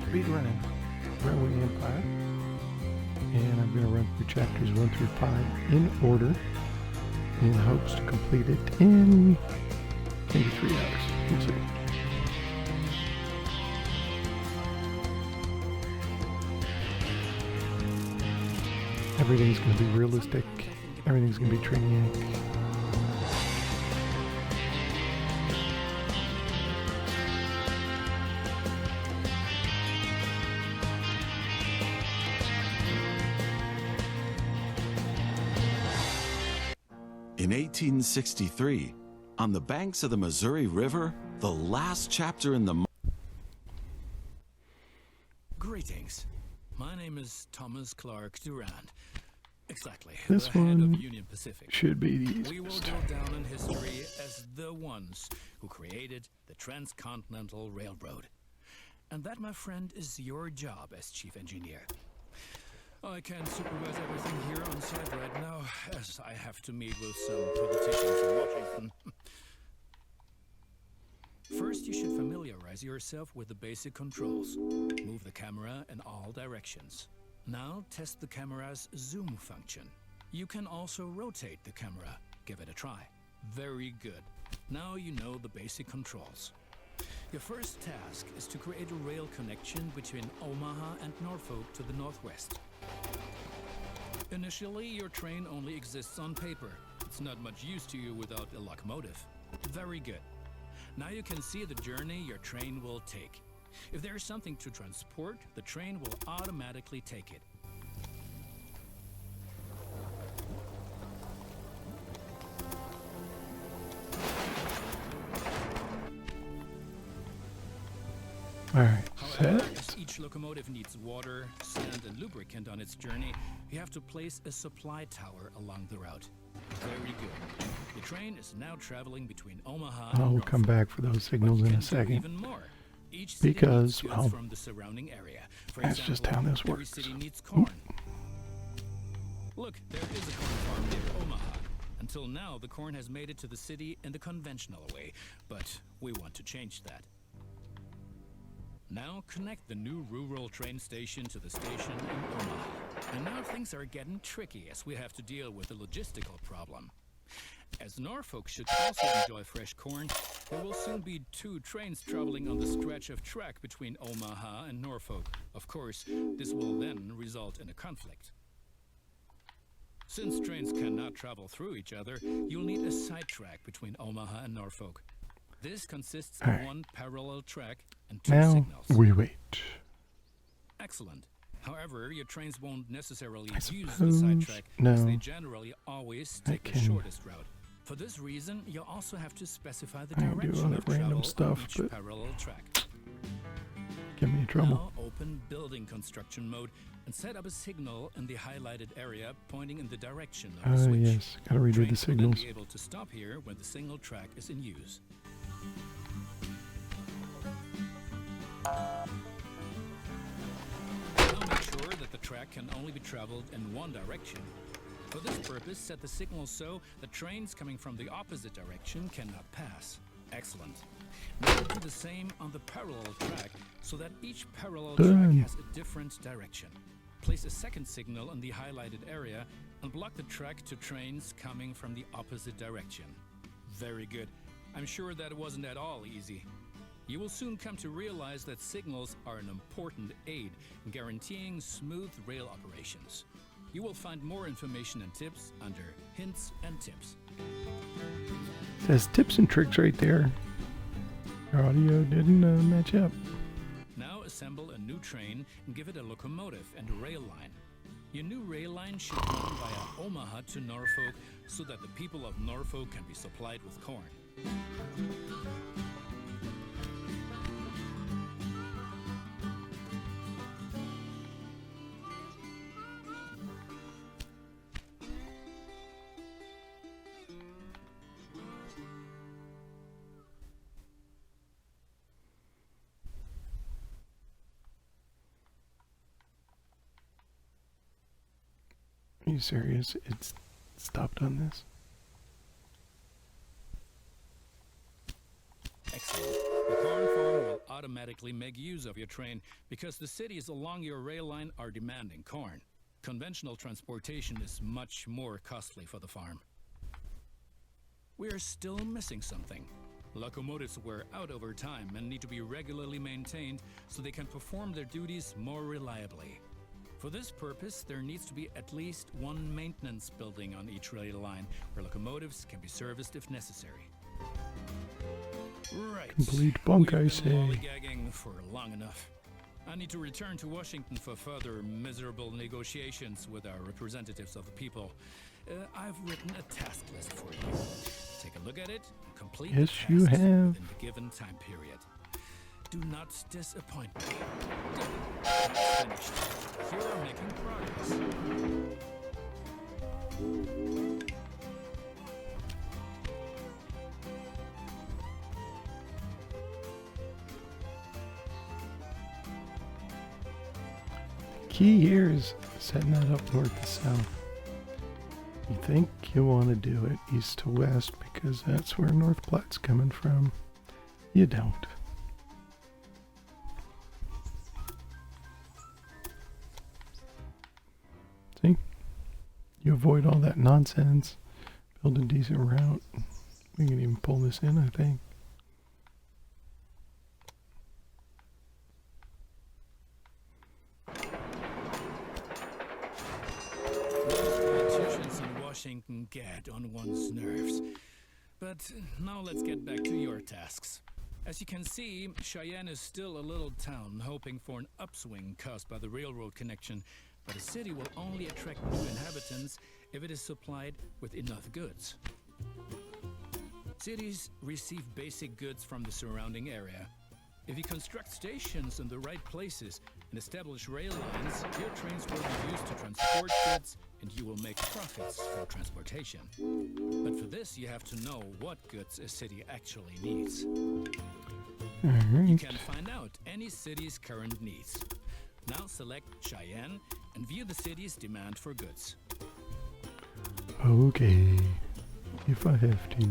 Speedrunning Railway Empire, and I'm going to run through chapters 1 through 5 in order in hopes to complete it in maybe 3 hours. We'll see. Everything's going to be realistic. Everything's going to be training. In 1863, on the banks of the Missouri River, the last chapter in the... Greetings. My name is Thomas Clark Durand. Exactly, This the head one of Union Pacific. should be the We will easiest. go down in history as the ones who created the Transcontinental Railroad. And that, my friend, is your job as chief engineer. I can't supervise everything here on site right now, as I have to meet with some politicians in Washington. First, you should familiarize yourself with the basic controls. Move the camera in all directions. Now, test the camera's zoom function. You can also rotate the camera. Give it a try. Very good. Now you know the basic controls. Your first task is to create a rail connection between Omaha and Norfolk to the northwest. Initially, your train only exists on paper. It's not much use to you without a locomotive. Very good. Now you can see the journey your train will take. If there is something to transport, the train will automatically take it. Alright, However, set. as each locomotive needs water, sand, and lubricant on its journey, you have to place a supply tower along the route. Very good. The train is now traveling between Omaha and I'll Norfolk. come back for those signals in a second. Even more. Each city Because, needs goods well, from the surrounding area. For that's just how this every works. city needs corn. Look, there is a corn farm near Omaha. Until now, the corn has made it to the city in the conventional way, but we want to change that. Now connect the new rural train station to the station in Omaha. And now things are getting tricky as we have to deal with a logistical problem. As Norfolk should also enjoy fresh corn, there will soon be 2 trains traveling on the stretch of track between Omaha and Norfolk. Of course, this will then result in a conflict. Since trains cannot travel through each other, you'll need a side track between Omaha and Norfolk. This consists of Alright. 1 parallel track and 2 Now signals. we wait. Excellent. However, your trains won't necessarily I use the suppose sidetrack, as they no. generally always I take the can- shortest route. For this reason, you'll also have to specify the I can do direction other of random travel stuff, on each but- parallel track. Give me trouble. Now open building construction mode and set up a signal in the highlighted area pointing in the direction of the switch. Yes. Gotta redo the Trains will then signals. be able to stop here when the signal track is in use. Now make sure that the track can only be traveled in one direction. For this purpose, set the signal so that trains coming from the opposite direction cannot pass. Excellent. Now do the same on the parallel track so that each parallel track Done. has a different direction. Place a second signal in the highlighted area and block the track to trains coming from the opposite direction. Very good. I'm sure that wasn't at all easy. You will soon come to realize that signals are an important aid in guaranteeing smooth rail operations. You will find more information and tips under Hints and Tips. Says tips and tricks right there. Our audio didn't match up. Now assemble a new train and give it a locomotive and a rail line. Your new rail line should run via Omaha to Norfolk so that the people of Norfolk can be supplied with corn. Are you serious? It's stopped on this? Excellent. The corn farm will automatically automatically make use of your train because the cities along your rail line are demanding corn. Conventional transportation is much more costly for the farm. We're still missing something. Locomotives wear out over time and need to be regularly maintained so they can perform their duties more reliably. For this purpose, there needs to be at least one maintenance building on each rail line where locomotives can be serviced if necessary. Right. Complete bunk, I We've been say. lollygagging for long enough. I need to return to Washington for further miserable negotiations with our representatives of the people. I've written a task list for you. Take a look at it and complete the Yes, tasks you have. within the given time period. Do not disappoint me. Good. That's finished. You're making progress. Key here is setting that up north to south. You think you want to do it east to west because that's where North Platte's coming from. You don't. See? You avoid all that nonsense. Build a decent route. We can even pull this in, I think. Politicians in Washington get on one's nerves. But now let's get back to your tasks. As you can see, Cheyenne is still a little town hoping for an upswing caused by the railroad connection, but a city will only attract new inhabitants if it is supplied with enough goods. Cities receive basic goods from the surrounding area. If you construct stations in the right places and establish rail lines, your trains will be used to transport goods and you will make profits from transportation. But for this, you have to know what goods a city actually needs. You Alright. can find out any city's current needs. Now select Cheyenne and view the city's demand for goods. Okay. If I have to.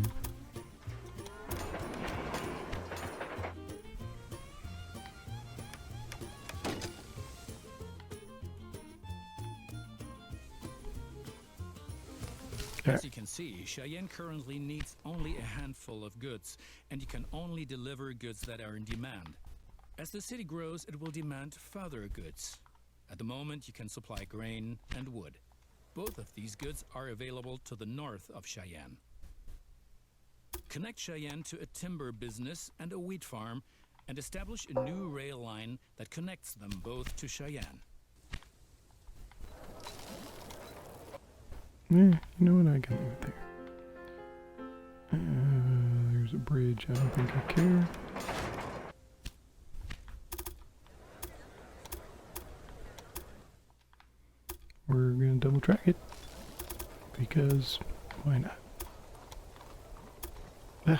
As you can see, Cheyenne currently needs only a handful of goods, and you can only deliver goods that are in demand. As the city grows, it will demand further goods. At the moment, you can supply grain and wood. Both of these goods are available to the north of Cheyenne. Connect Cheyenne to a timber business and a wheat farm, and establish a new rail line that connects them both to Cheyenne. Yeah, you know what? I can leave it there. There's a bridge. I don't think I care. We're going to double track it. Because why not? Ugh.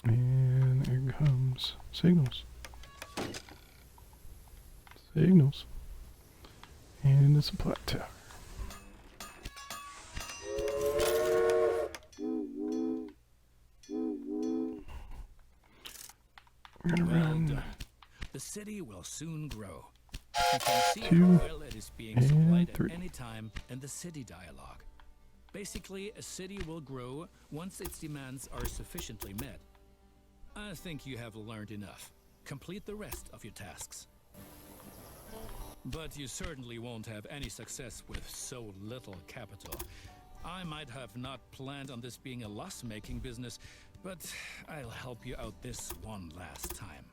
And there comes signals. Signals. And the supply tower. We're gonna Well run done. The city will soon grow. You can see 2 how well it is being supplied and 3. at any time in the city dialogue. Basically, a city will grow once its demands are sufficiently met. I think you have learned enough. Complete the rest of your tasks. But you certainly won't have any success with so little capital. I might have not planned on this being a loss-making business, but I'll help you out this one last time.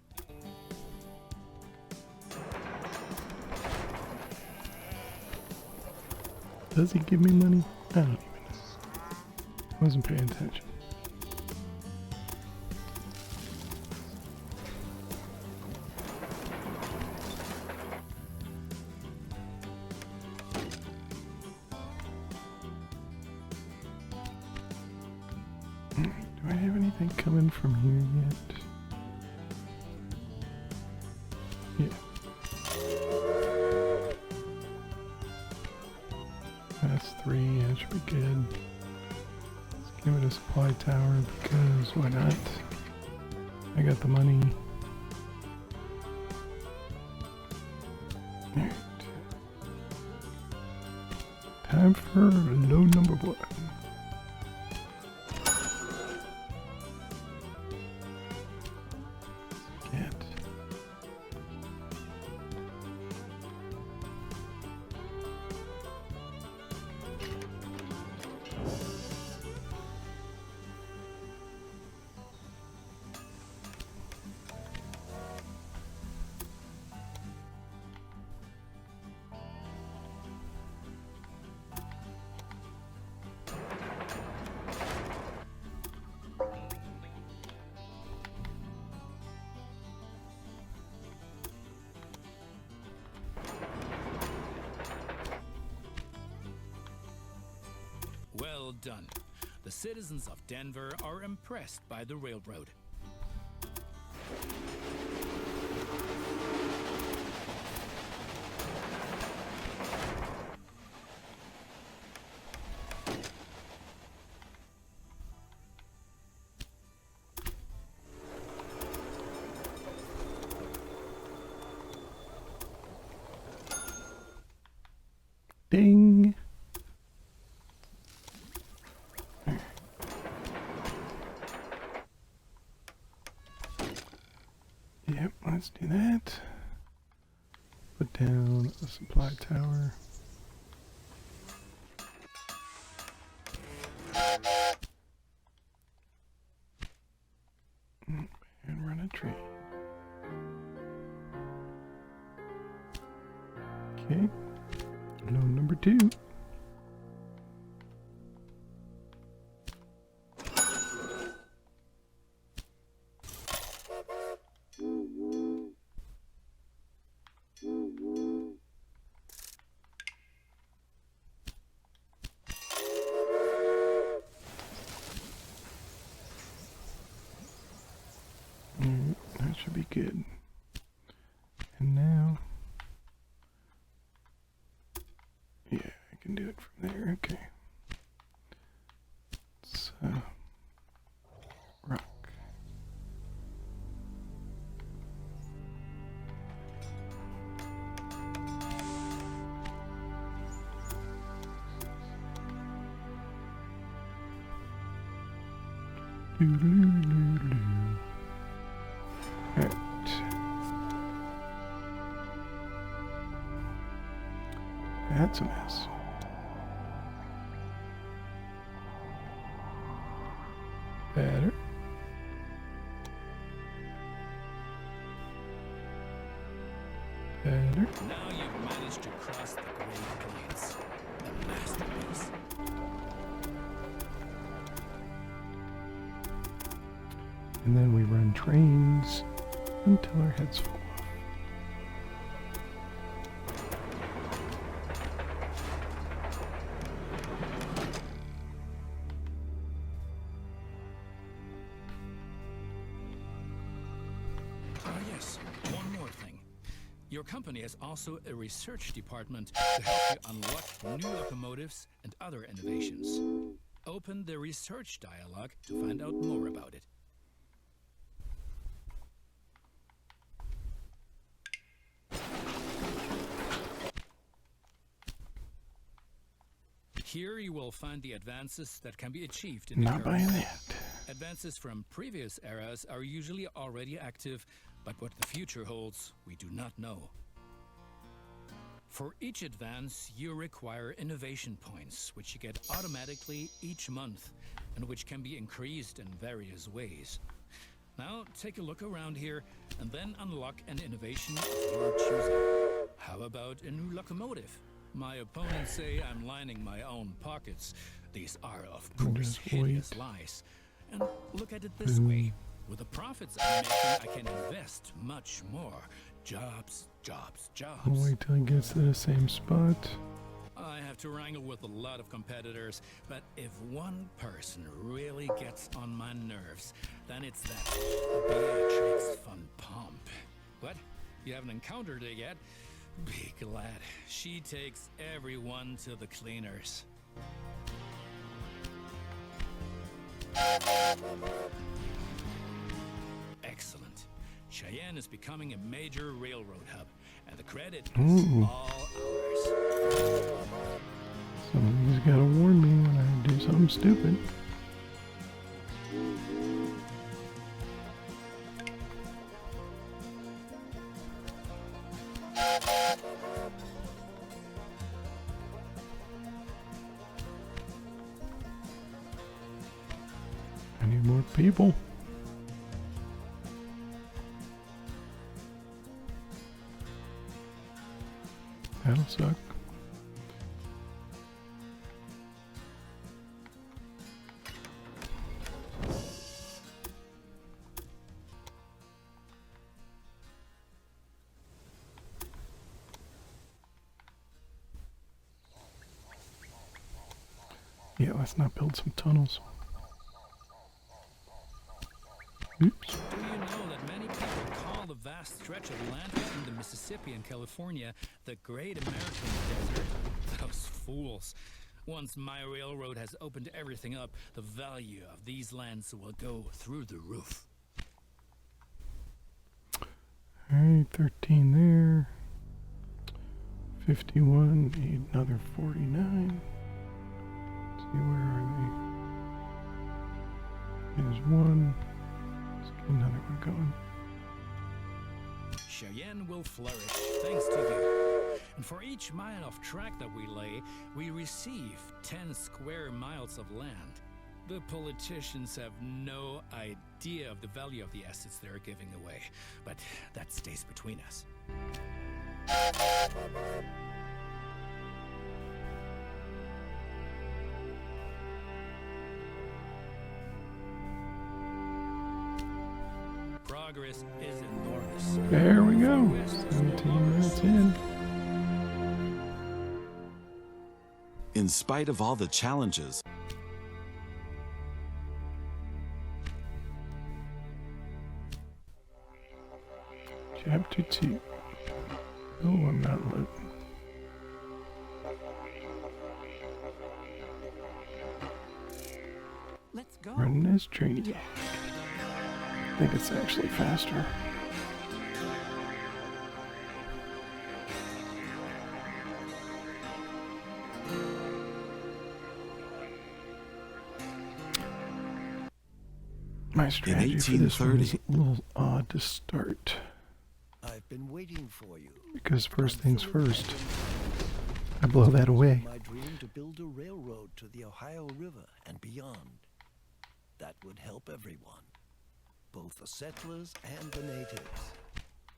Does he give me money? I don't even know. Wasn't paying attention. Do I have anything coming from here yet? Yeah. That's 3. That should be good. Let's Give it a supply tower because why not? I got the money. Alright. Time for load number 1. Get. Well done. The citizens of Denver are impressed by the railroad. Ding. Yep, let's do that. Put down a supply tower. And run a train. Okay. Load number 2. That should be good. And now, yeah, I can do it from there. Okay. Let's rock. Doo-doo-doo-doo. Alright. That's a mess. Better. Better. Now you've managed to cross the Great Plains. A masterpiece. And then we run trains until our heads fall off. Yes, one more thing. Your company has also a research department to help you unlock new locomotives and other innovations. Open the research dialogue to find out more about it. Here you will find the advances that can be achieved in the Not current buying era. that. Advances from previous eras are usually already active, but what the future holds, we do not know. For each advance, you require innovation points, which you get automatically each month, and which can be increased in various ways. Now, take a look around here, and then unlock an innovation of your choosing. How about a new locomotive? My opponents say I'm lining my own pockets. These are, of course, Just hideous wait. lies. And look at it this way. With the profits I'm making, I can invest much more. Jobs, jobs, jobs. I'll wait till he gets to the same spot. I have to wrangle with a lot of competitors, but if one person really gets on my nerves, then it's that Beatrix von Pomp. What? You haven't encountered it yet? Be glad. She takes everyone to the cleaners. Excellent. Cheyenne is becoming a major railroad hub, and the credit is Ooh. all ours. Somebody's gotta warn me when I do something stupid. I need more people. That'll suck. Yeah, let's not build some tunnels. Oops. Do you know that many people call the vast stretch of land between the Mississippi and California the Great American Desert? Those fools. Once my railroad has opened everything up, the value of these lands will go through the roof. Alright, 13 there. 51, need another 49. Let's see, where are they? There's one. Let's get another one going. Cheyenne will flourish thanks to you. And for each mile of track that we lay, we receive 10 square miles of land. The politicians have no idea of the value of the assets they're giving away, but that stays between us. Progress is enormous. There we go. 17 minutes in. In spite of all the challenges, Chapter 2. Oh, I'm not loading. Let's go. Running this train. Yeah. I think it's actually faster. My strategy for this one is a little odd to start. I've been waiting for you. Because first things first, I blow that away. My dream to build a railroad to the Ohio River and beyond. That would help everyone, both the settlers and the natives.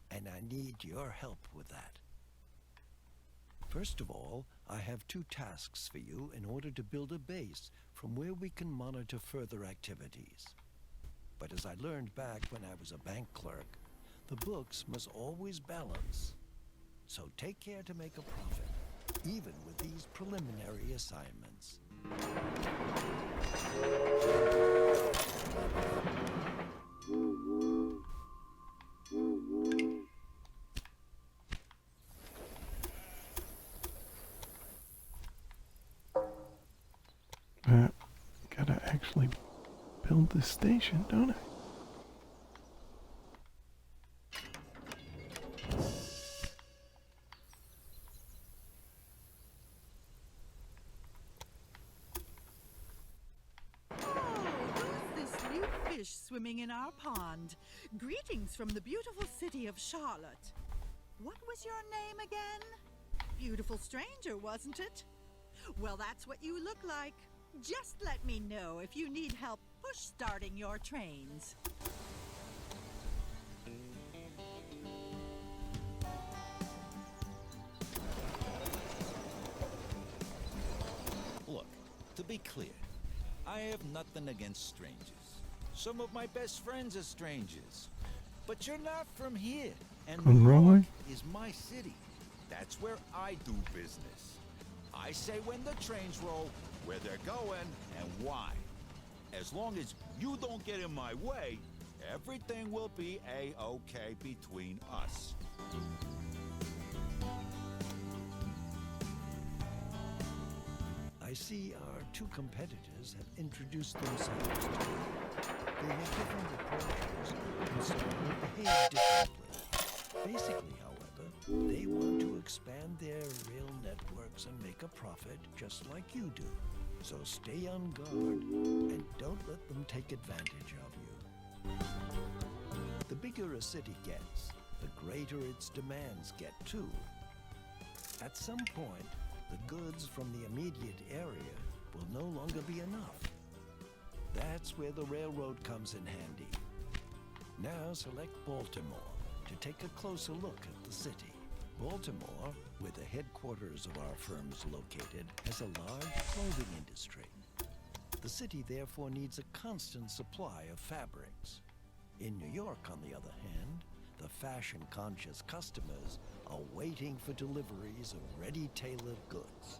And I need your help with that. First of all, I have 2 tasks for you in order to build a base from where we can monitor further activities. But as I learned back when I was a bank clerk, the books must always balance. So take care to make a profit, even with these preliminary assignments. Gotta actually build this station, don't I? Swimming in our pond. Greetings from the beautiful city of Charlotte. What was your name again? Beautiful stranger, wasn't it? Well, that's what you look like. Just let me know if you need help push-starting your trains. Look, to be clear, I have nothing against strangers. Some of my best friends are strangers. But you're not from here. And New York is my city. That's where I do business. I say when the trains roll, where they're going, and why. As long as you don't get in my way, everything will be A-okay between us. I I see our two competitors have introduced themselves to me. They have different approaches, and so will behave differently. Basically, however, they want to expand their rail networks and make a profit just like you do. So stay on guard and don't let them take advantage of you. The bigger a city gets, the greater its demands get too. At some point, the goods from the immediate area will no longer be enough. That's where the railroad comes in handy. Now select Baltimore to take a closer look at the city. Baltimore, where the headquarters of our firm's located, has a large clothing industry. The city therefore needs a constant supply of fabrics. In New York, on the other hand, the fashion-conscious customers are waiting for deliveries of ready-tailored goods.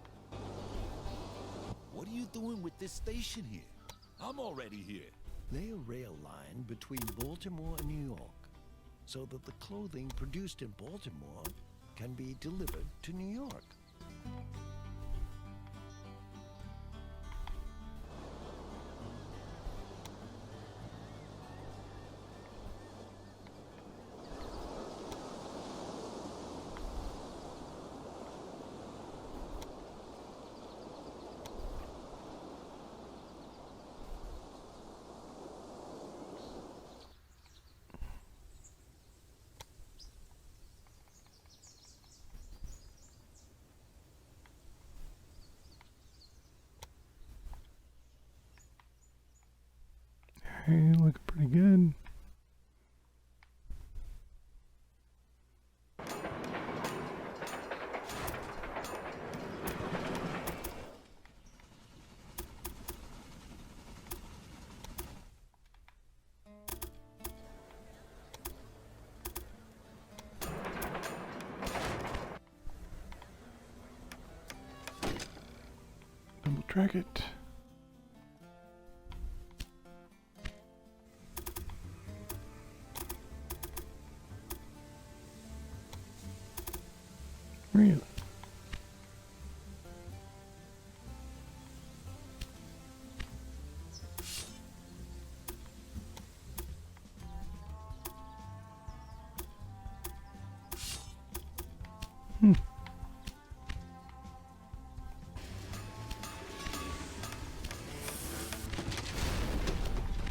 What are you doing with this station here? I'm already here. Lay a rail line between Baltimore and New York so that the clothing produced in Baltimore can be delivered to New York. Hey, looking pretty good. Double track it. Really?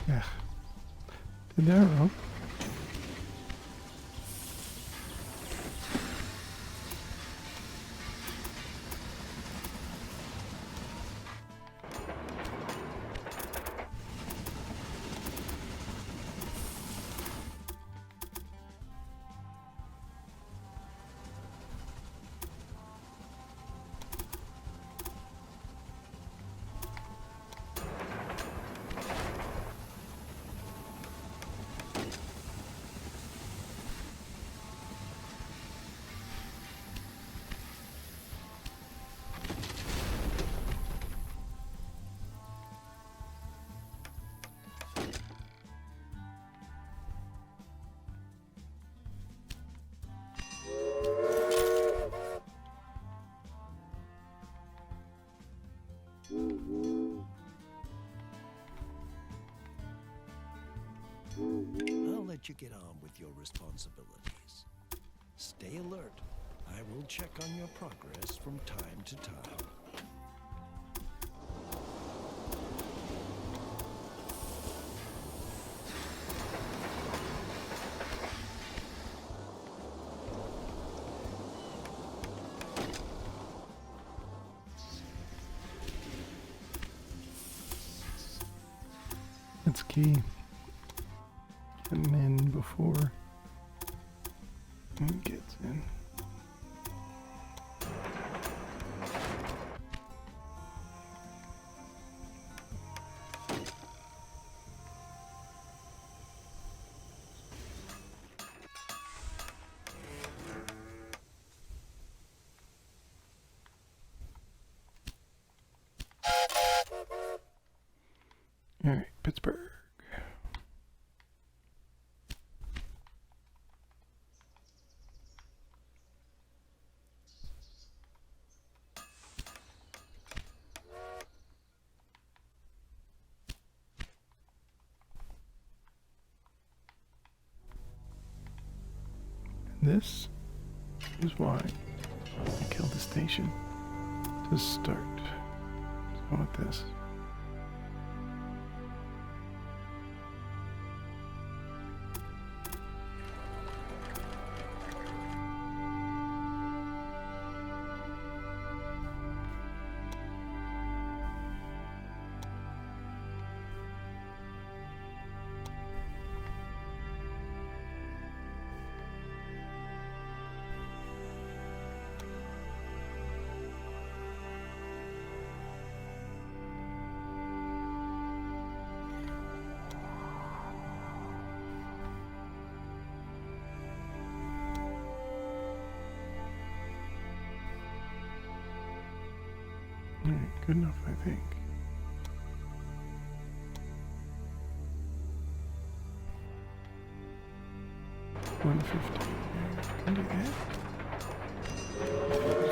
Yeah. Did that wrong. I'll let you get on with your responsibilities. Stay alert. I will check on your progress from time to time. That's key. Getting in before it gets in. All right, Pittsburgh. this is why I killed the station to start. So I want this. Alright, good enough, I think. $150. Can do that.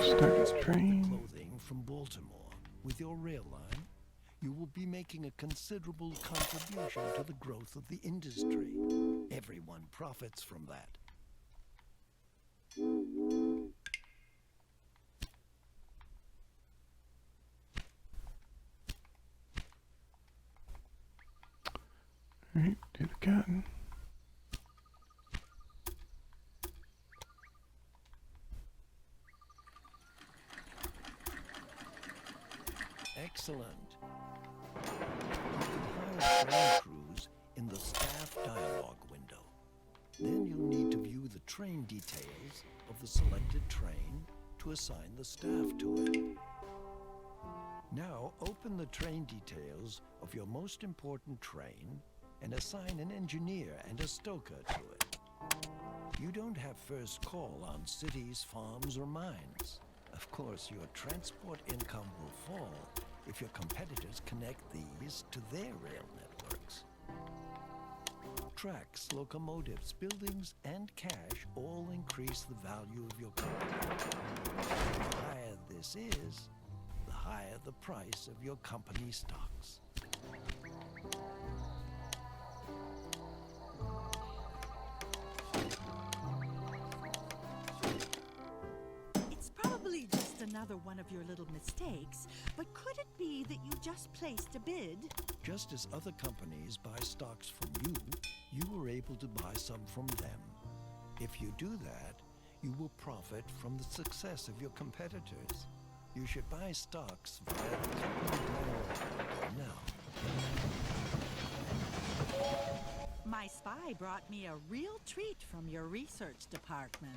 Start the train. Clothing from Baltimore. With your rail line, you will be making a considerable contribution to the growth of the industry. Everyone profits from that. Alright, do the cotton. Excellent. You can hire train crews in the staff dialogue window. Then you'll need to view the train details of the selected train to assign the staff to it. Now open the train details of your most important train and assign an engineer and a stoker to it. You don't have first call on cities, farms, or mines. Of course, your transport income will fall if your competitors connect these to their rail networks. Tracks, locomotives, buildings, and cash all increase the value of your company. The higher this is, the higher the price of your company stocks. It's probably just another one of your little mistakes, but could it be that you just placed a bid? Just as other companies buy stocks from you, you were able to buy some from them. If you do that, you will profit from the success of your competitors. You should buy stocks via the company dialogue now. My spy brought me a real treat from your research department.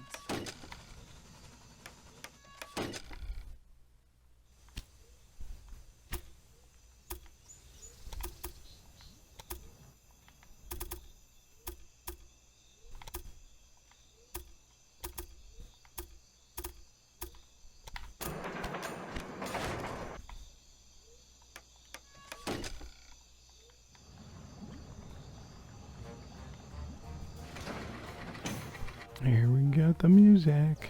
Here we got the music.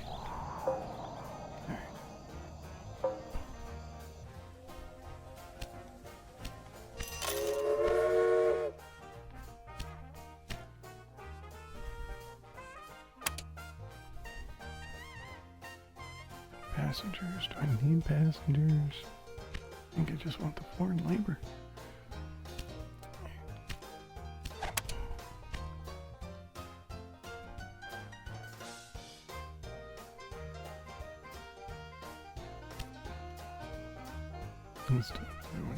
Passengers. Do I need passengers? I think I just want the foreign labor. Let's do that one.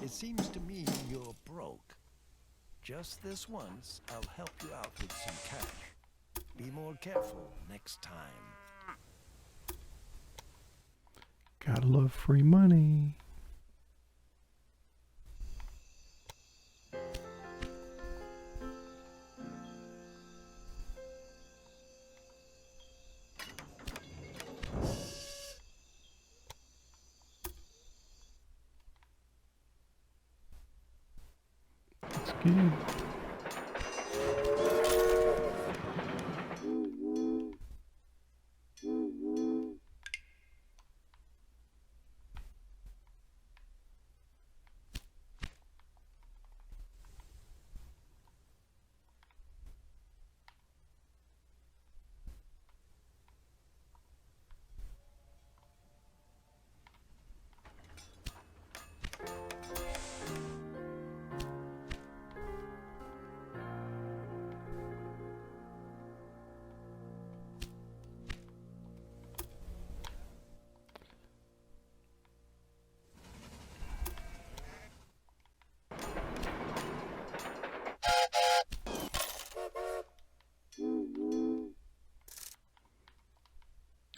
It seems to me you're broke. Just this once, I'll help you out with some cash. Be more careful next time. Gotta love free money. That's good.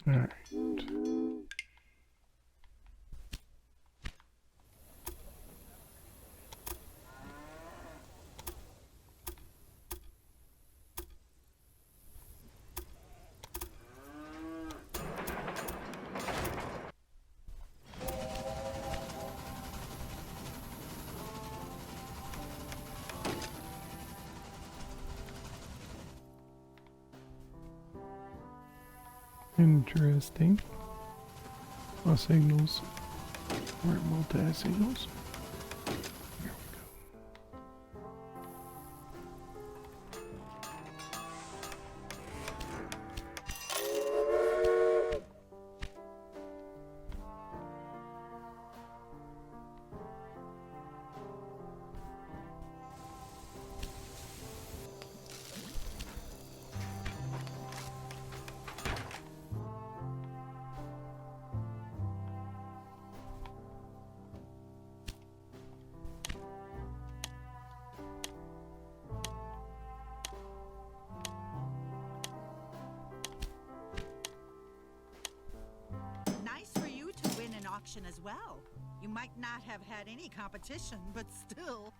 All right. Interesting. All signals weren't multi-signals. Here we go. Nice for you to win an auction as well. You might not have had any competition, but still.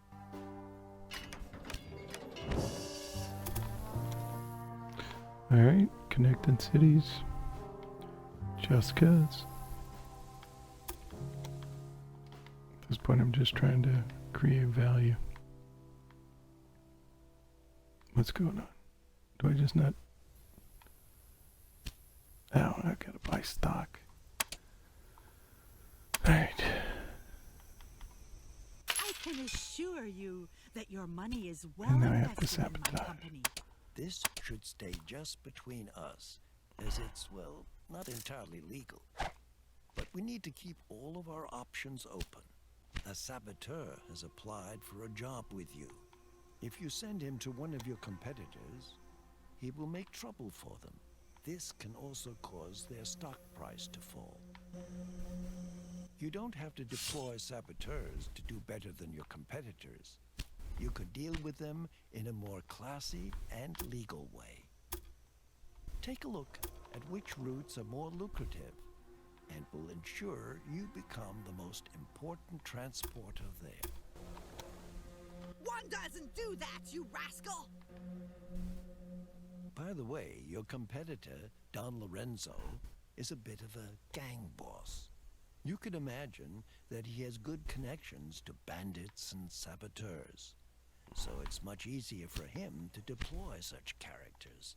All right, connecting cities. Just 'cause. At this point, I'm just trying to create value. What's going on? Do I just not? Oh, I gotta buy stock. All right. I can assure you that your money is well And now I have to invested in my sabotage. company. This should stay just between us, as it's, well, not entirely legal. But we need to keep all of our options open. A saboteur has applied for a job with you. If you send him to one of your competitors, he will make trouble for them. This can also cause their stock price to fall. You don't have to deploy saboteurs to do better than your competitors. You could deal with them in a more classy and legal way. Take a look at which routes are more lucrative and will ensure you become the most important transporter there. One doesn't do that, you rascal! By the way, your competitor, Don Lorenzo, is a bit of a gang boss. You can imagine that he has good connections to bandits and saboteurs. So it's much easier for him to deploy such characters.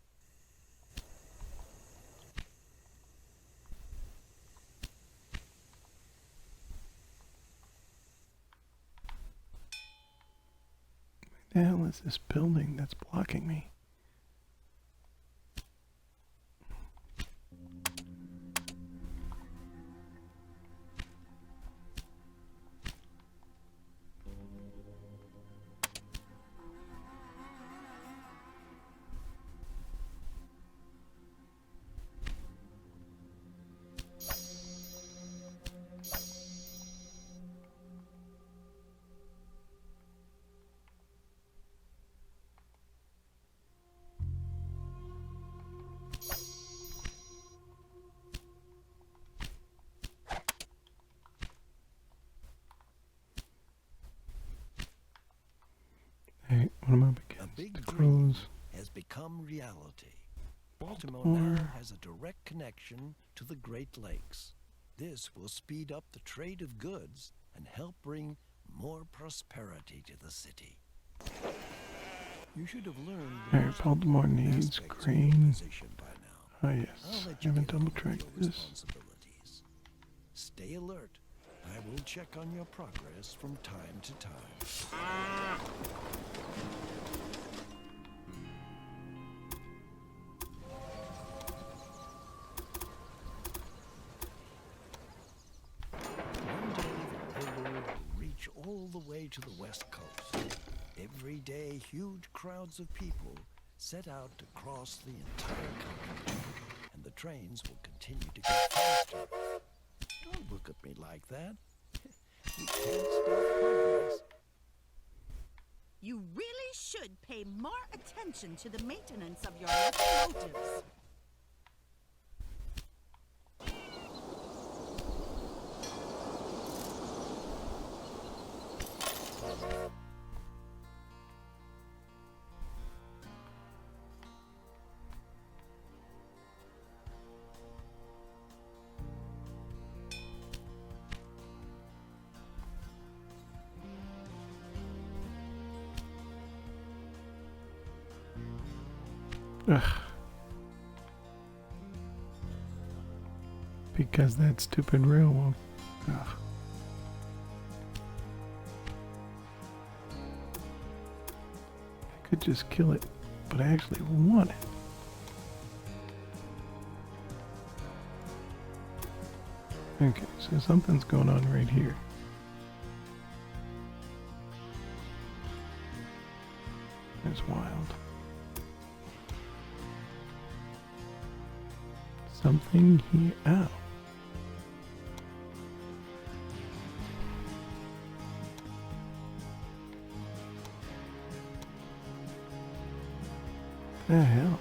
What the hell is this building that's blocking me? reality. Baltimore now has a direct connection to the Great Lakes. This will speed up the trade of goods and help bring more prosperity to the city. You should have learned the Alright, most Baltimore important needs aspects of your grain. position by now. Oh I'll yes, let I you haven't get on double with checked your this. responsibilities. Stay alert. I will check on your progress from time to time. One day the railroad will reach all the way to the West Coast. Every day, huge crowds of people set out to cross the entire country, and the trains will continue to get faster. Don't look at me like that. We can't stop progress. You really should pay more attention to the maintenance of your locomotives. Ugh. Because that stupid railroad. Ugh. I could just kill it, but I actually want it. Okay, so something's going on right here. That's wild. Something here. Ow. The hell?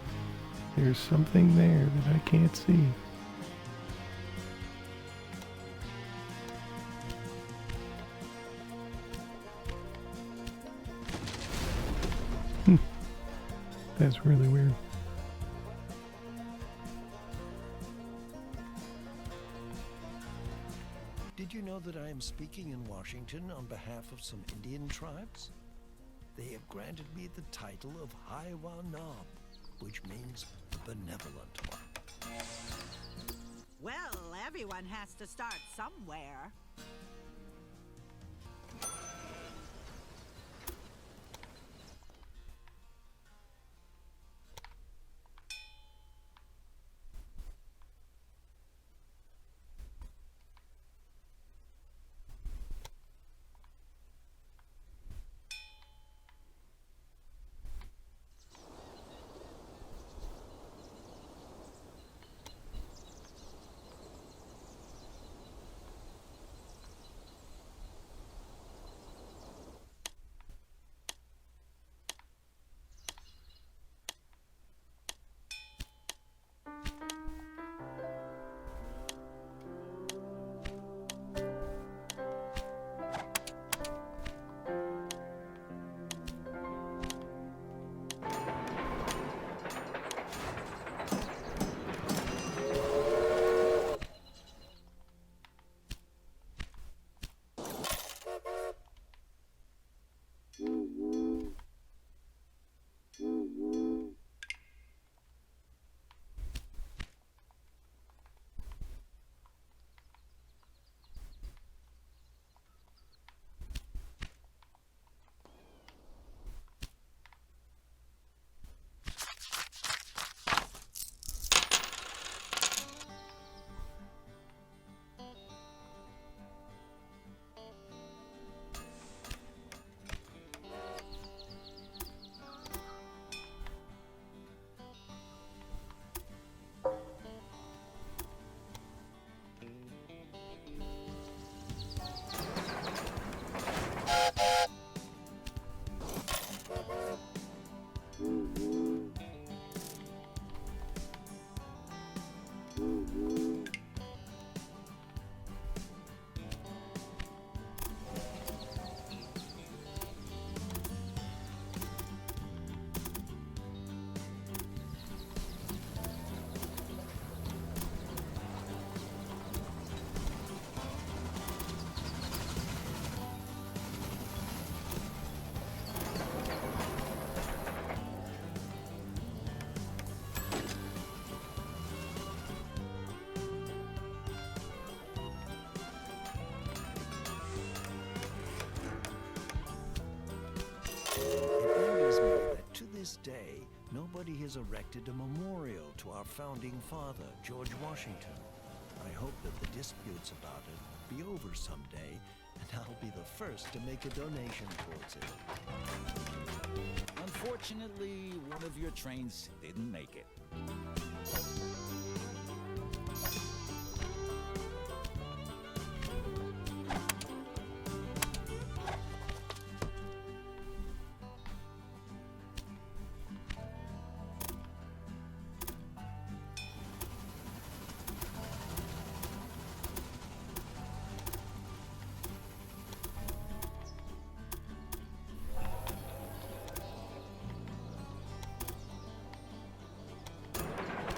There's something there that I can't see. That's really weird. Did you know that I am speaking in Washington on behalf of some Indian tribes? They have granted me the title of Hiwa Nob, which means the benevolent one. Well, everyone has to start somewhere. has erected a memorial to our founding father, George Washington. I hope that the disputes about it be over someday, and I'll be the first to make a donation towards it. Unfortunately, one of your trains didn't make it.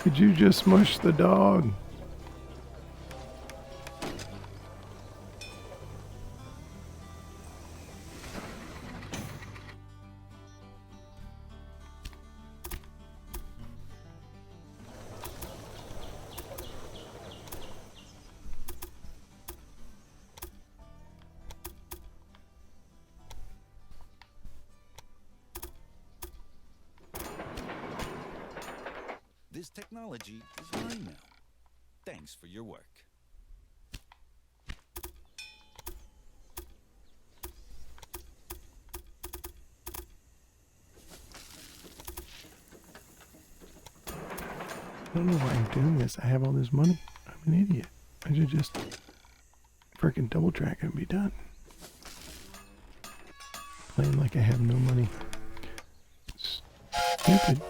Did you just smush the dog? This technology is mine now. Thanks for your work. I don't know why I'm doing this. I have all this money. I'm an idiot. I should just freaking double track and be done. Playing like I have no money. Stupid.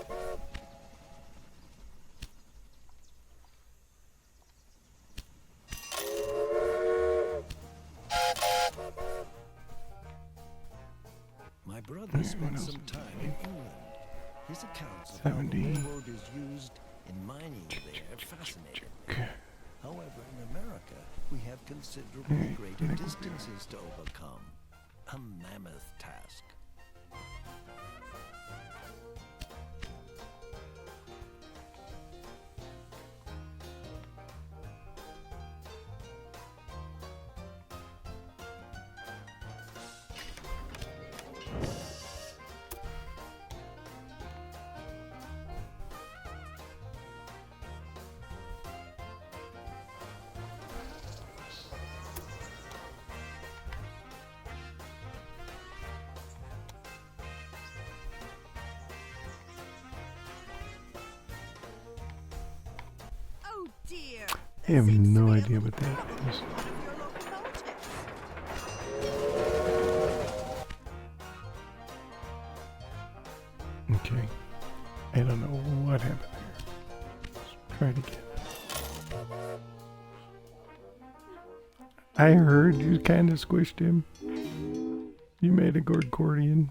My brother spent some time in England. His accounts of how the 70. railroad is used in mining there fascinated me. However, in America, we have considerably Hey, greater Nick. distances to overcome. A mammoth task. Oh dear. I have no idea what that is. Okay. I don't know what happened there. Let's try it again. I heard you kind of squished him. You made a Gordian.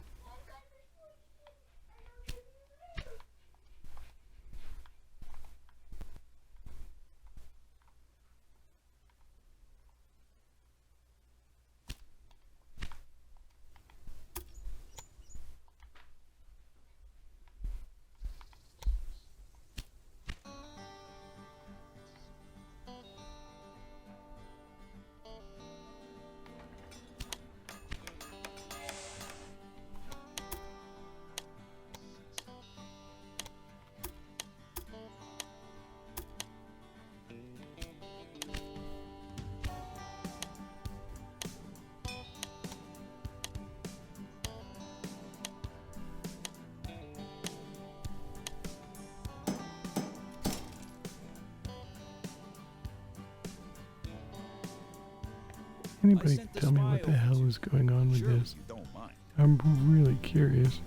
Anybody sent the tell me spy what the over hell to is going on with Surely this? you don't mind. I'm really curious.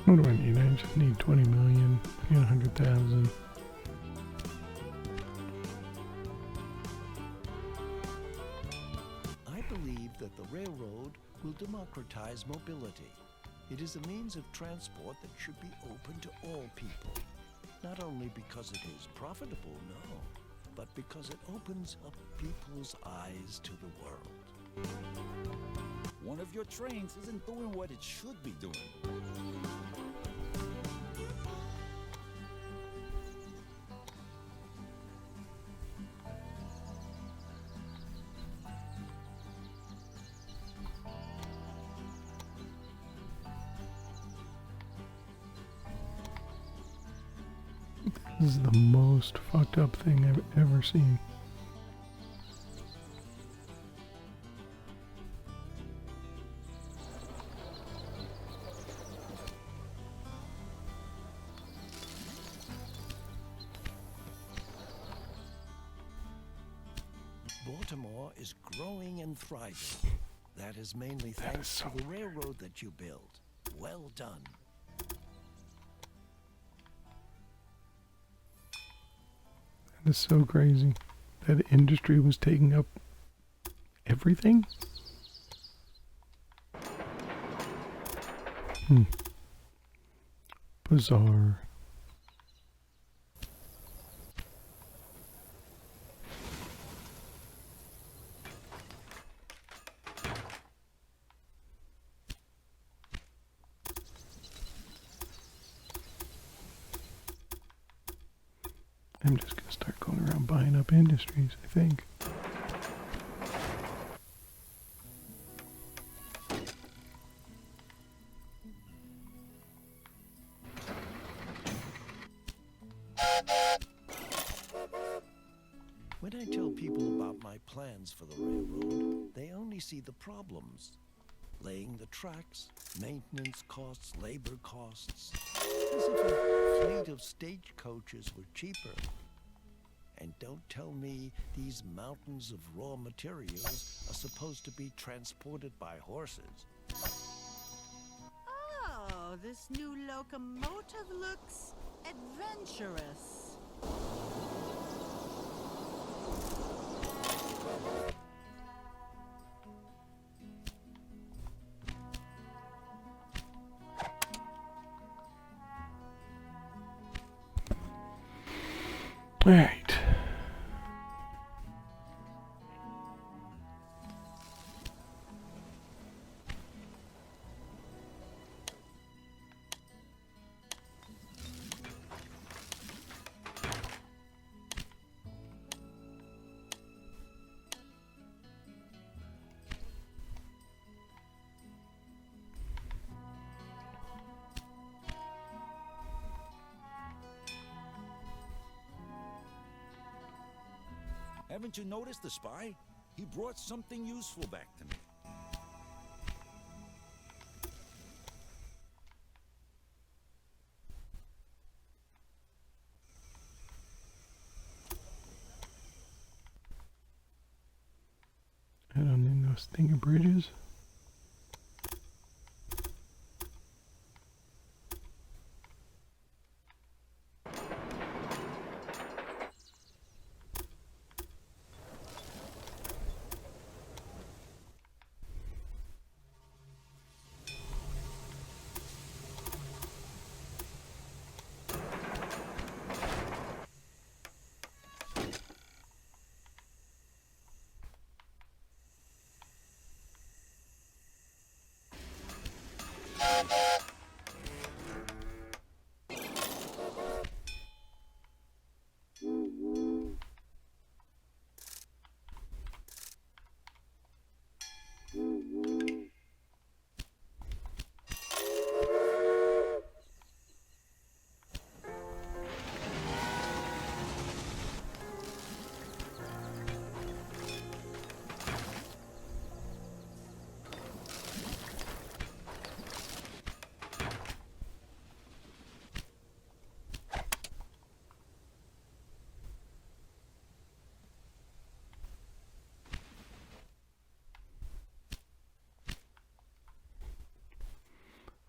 What do I need? I just need 20 million, 100,000. I believe that the railroad will democratize mobility. It is a means of transport that should be open to all people. Not only because it is profitable, no, but because it opens up people's eyes to the world. One of your trains isn't doing what it should be doing. This is the most fucked up thing I've ever seen. Baltimore is growing and thriving. That is mainly thanks to the railroad that you built. Well done. That is so crazy. That industry was taking up everything? Bizarre. I'm just going to start going around buying up industries, I think. When I tell people about my plans for the railroad, they only see the problems. Laying the tracks, maintenance costs, labor costs. As if a fleet of stagecoaches were cheaper. And don't tell me these mountains of raw materials are supposed to be transported by horses. Oh, this new locomotive looks adventurous. All right. Haven't you noticed the spy? He brought something useful back to me. I don't need no stinger bridges.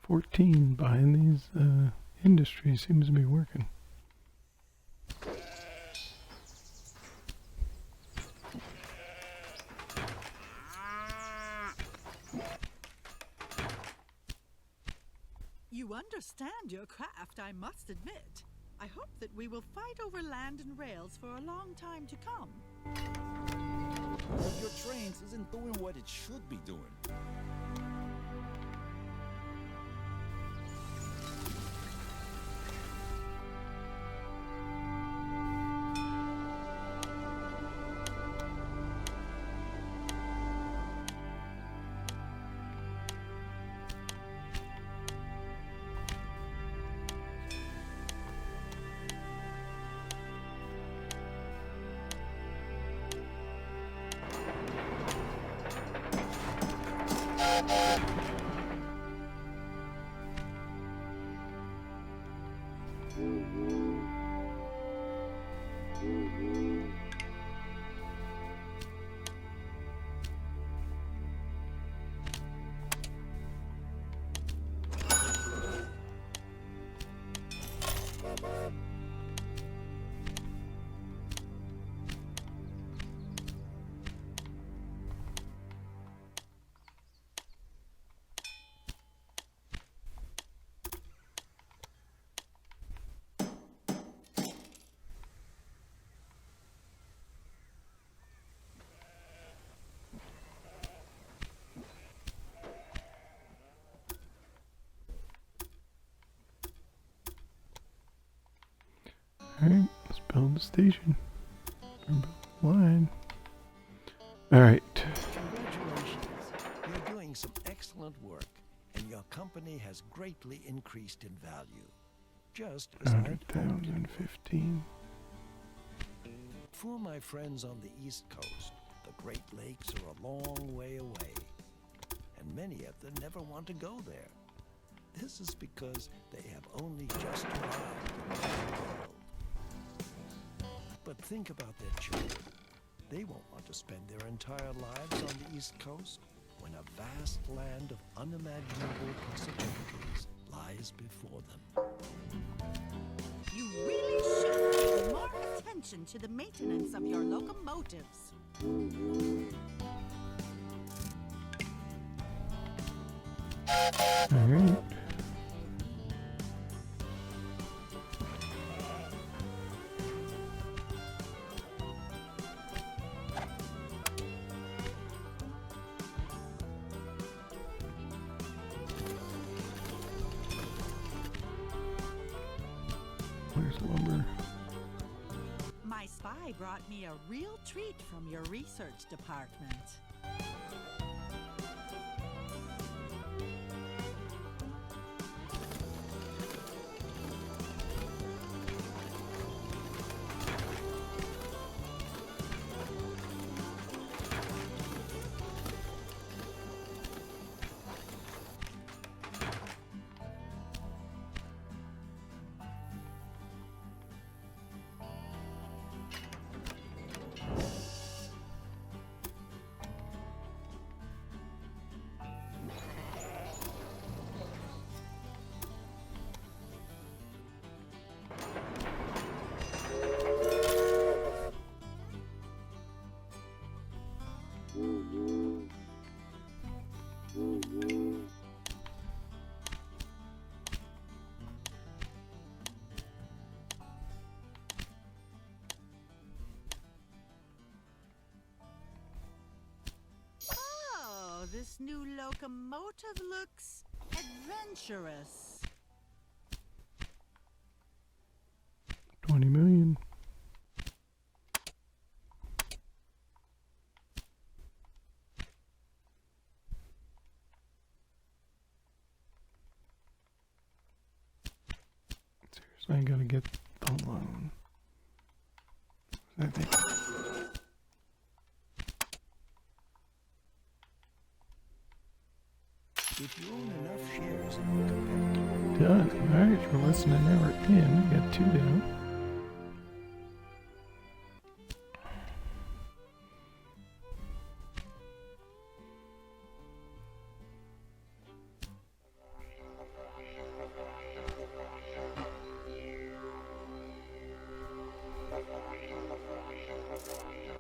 $14 behind these industries seems to be working. You understand your craft, I must admit. I hope that we will fight over land and rails for a long time to come. But your trains isn't doing what it should be doing. Alright, let's build the station. Or build the line. Alright. Congratulations. You're doing some excellent work, and your company has greatly increased in value. Just as I'd hoped. 100,015. For my friends on the East Coast, the Great Lakes are a long way away, and many of them never want to go there. This is because they have only just arrived in the world. But think about their children. They won't want to spend their entire lives on the East Coast when a vast land of unimaginable possibilities lies before them. You really should pay more attention to the maintenance of your locomotives. Alright. Where's lumber? My spy brought me a real treat from your research department. This new locomotive looks adventurous. 20 million. Seriously, I gotta get the loan. I think. If you own enough shares in your competitor, Done. Alright, for less than an hour in, we got 2 down.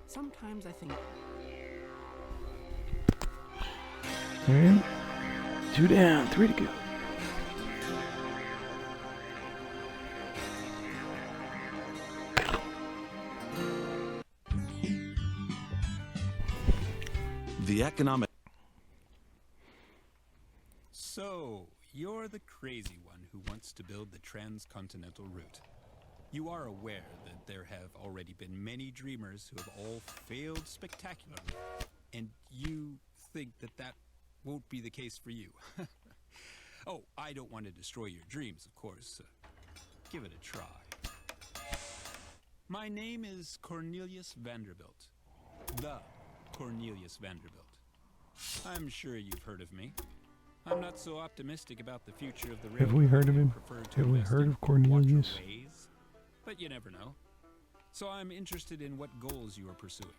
Sometimes I think. Alright. 2 down, 3 to go. the economic... So, you're the crazy one who wants to build the transcontinental route. You are aware that there have already been many dreamers who have all failed spectacularly, and you think that that won't be the case for you. Oh, I don't want to destroy your dreams, of course. Give it a try. My name is Cornelius Vanderbilt. The Cornelius Vanderbilt. I'm sure you've heard of me. I'm not so optimistic about the future of the railroad. Have we heard of and him? prefer to Have we invest heard in of Cornelius? waterways, but you never know. So I'm interested in what goals you are pursuing.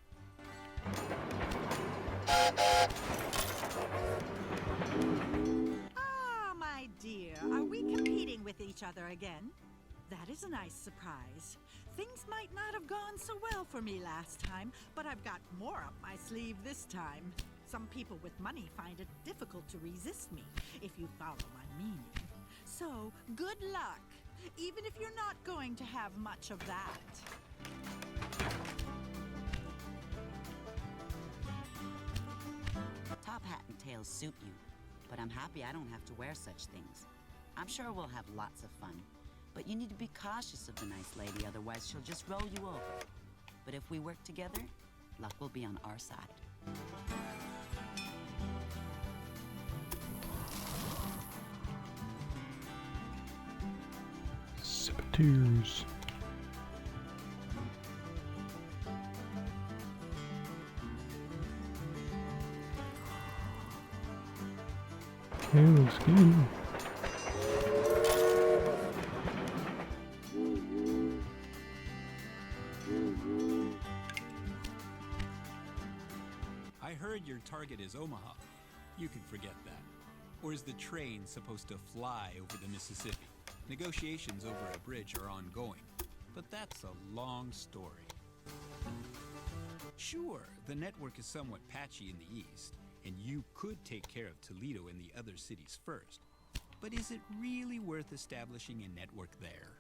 Ah, my dear, are we competing with each other again? That is a nice surprise. Things might not have gone so well for me last time, but I've got more up my sleeve this time. Some people with money find it difficult to resist me, if you follow my meaning. So, good luck, even if you're not going to have much of that. Top hat and tails suit you, but I'm happy I don't have to wear such things. I'm sure we'll have lots of fun, but you need to be cautious of the nice lady, otherwise she'll just roll you over. But if we work together, luck will be on our side. Saboteurs. Okay, looks good. I heard your target is Omaha. You can forget that. Or is the train supposed to fly over the Mississippi? Negotiations over a bridge are ongoing, but that's a long story. Sure, the network is somewhat patchy in the east, and you could take care of Toledo and the other cities first. But is it really worth establishing a network there?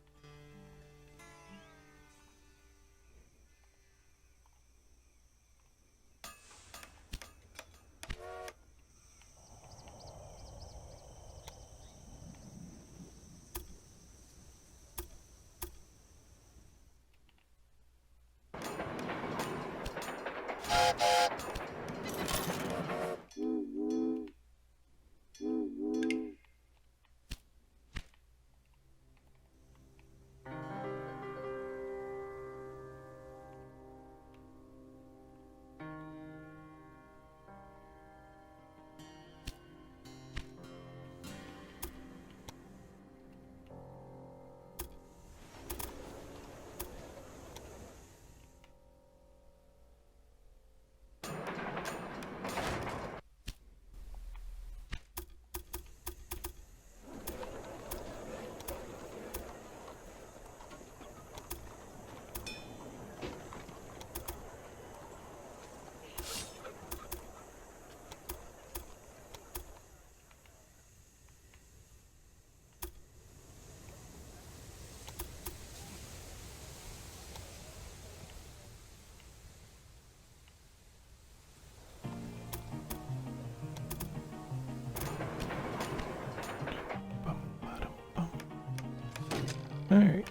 All right.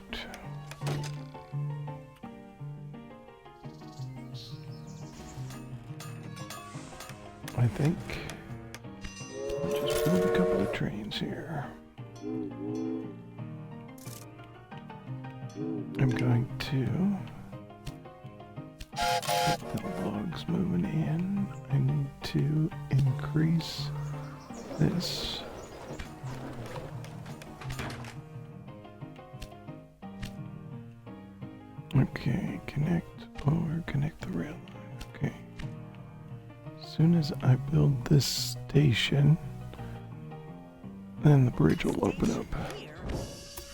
I think I'll just build a couple of trains here. I'm going to get the logs moving in. I need to increase this. Okay, connect the rail line. Okay. As soon as I build this station, then the bridge will open up. Here?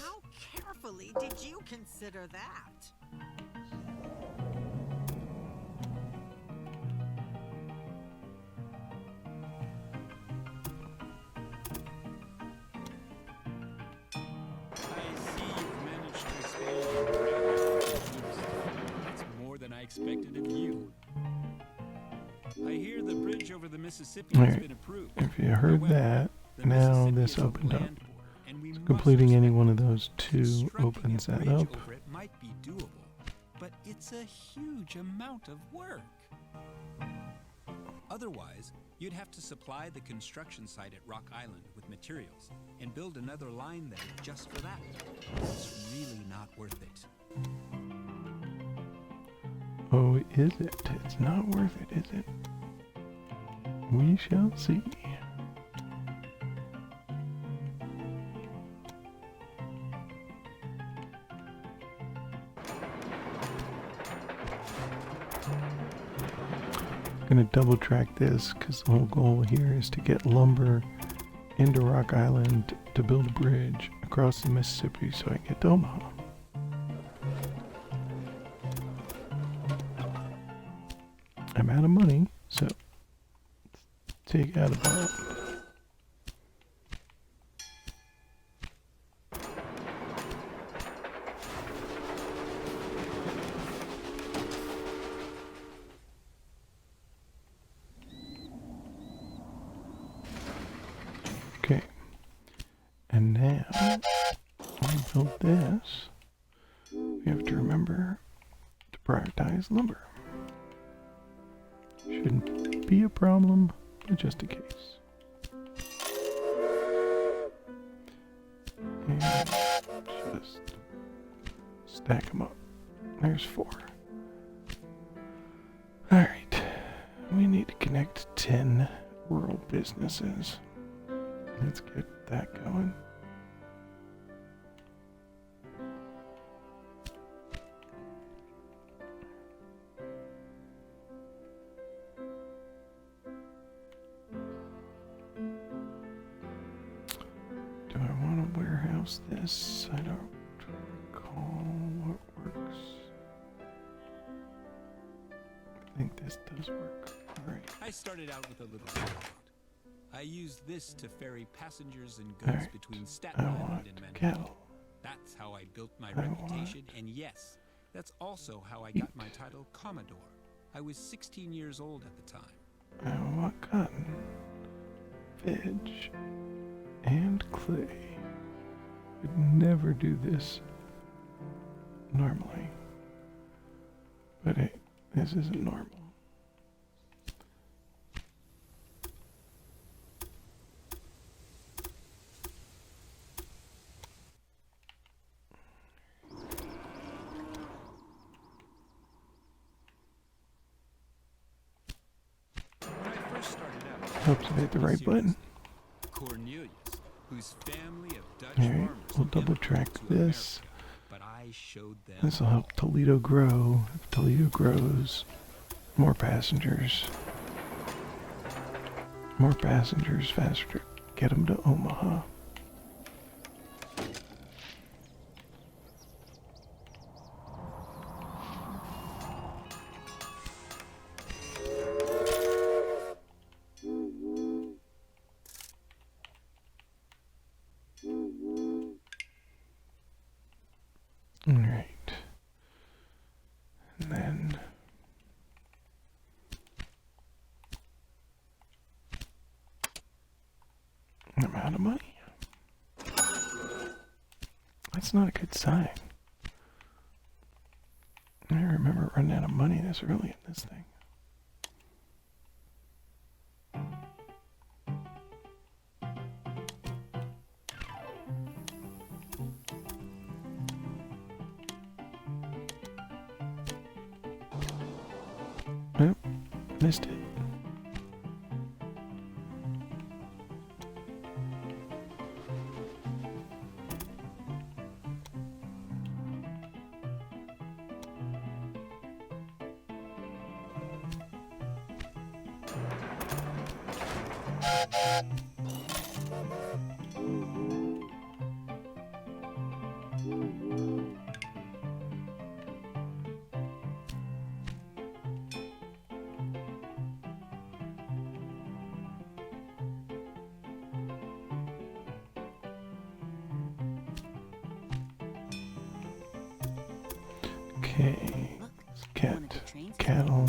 How carefully did you consider that? Expected of you. I hear the bridge over Mississippi has Alright, been approved. if you heard However, that, the now Mississippi this is a opened up. land border, and we So must completing any respect one of it. those two Constructing opens a that bridge up. over it might be doable, but it's a huge amount of work. Otherwise, you'd have to supply the construction site at Rock Island with materials and build another line there just for that. It's really not worth it. Oh, is it? It's not worth it, is it? We shall see. Gonna double track this because the whole goal here is to get lumber into Rock Island to build a bridge across the Mississippi so I can get to Omaha. I'm out of money, so let's take out a bond. Okay, and now when we build this, we have to remember to prioritize lumber. Shouldn't be a problem, but just in case. And just stack them up. There's 4. Alright, we need to connect 10 rural businesses. Let's get that going. Do I want to warehouse this? I don't recall what works. I think this does work. Alright. I started out with a little sailboat. I used this to ferry passengers and goods Alright. between Staten I Island want and Manhattan. cattle. That's how I built my I reputation, and yes, that's also how I got my title Commodore. I was 16 years old at the time. I want cotton, veg, and clay. Would never do this normally. But hey, this isn't normal. When I first started out, Hopes I hit the right button. Cornelius, whose family of Dutch Alright, farmers we'll had double immigrated track to this. America, but I showed them. This will help Toledo grow. If Toledo grows, more passengers. More passengers faster. Get them to Omaha. All right. And then I'm out of money. That's not a good sign. I remember running out of money this early in this thing. Nope, missed it. Okay, let's get cattle.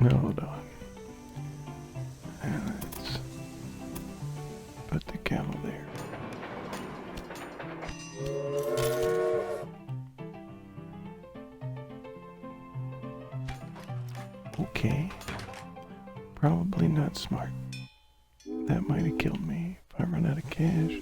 Hold on. Let's put the camel there. Okay. Probably not smart. That might have killed me if I run out of cash.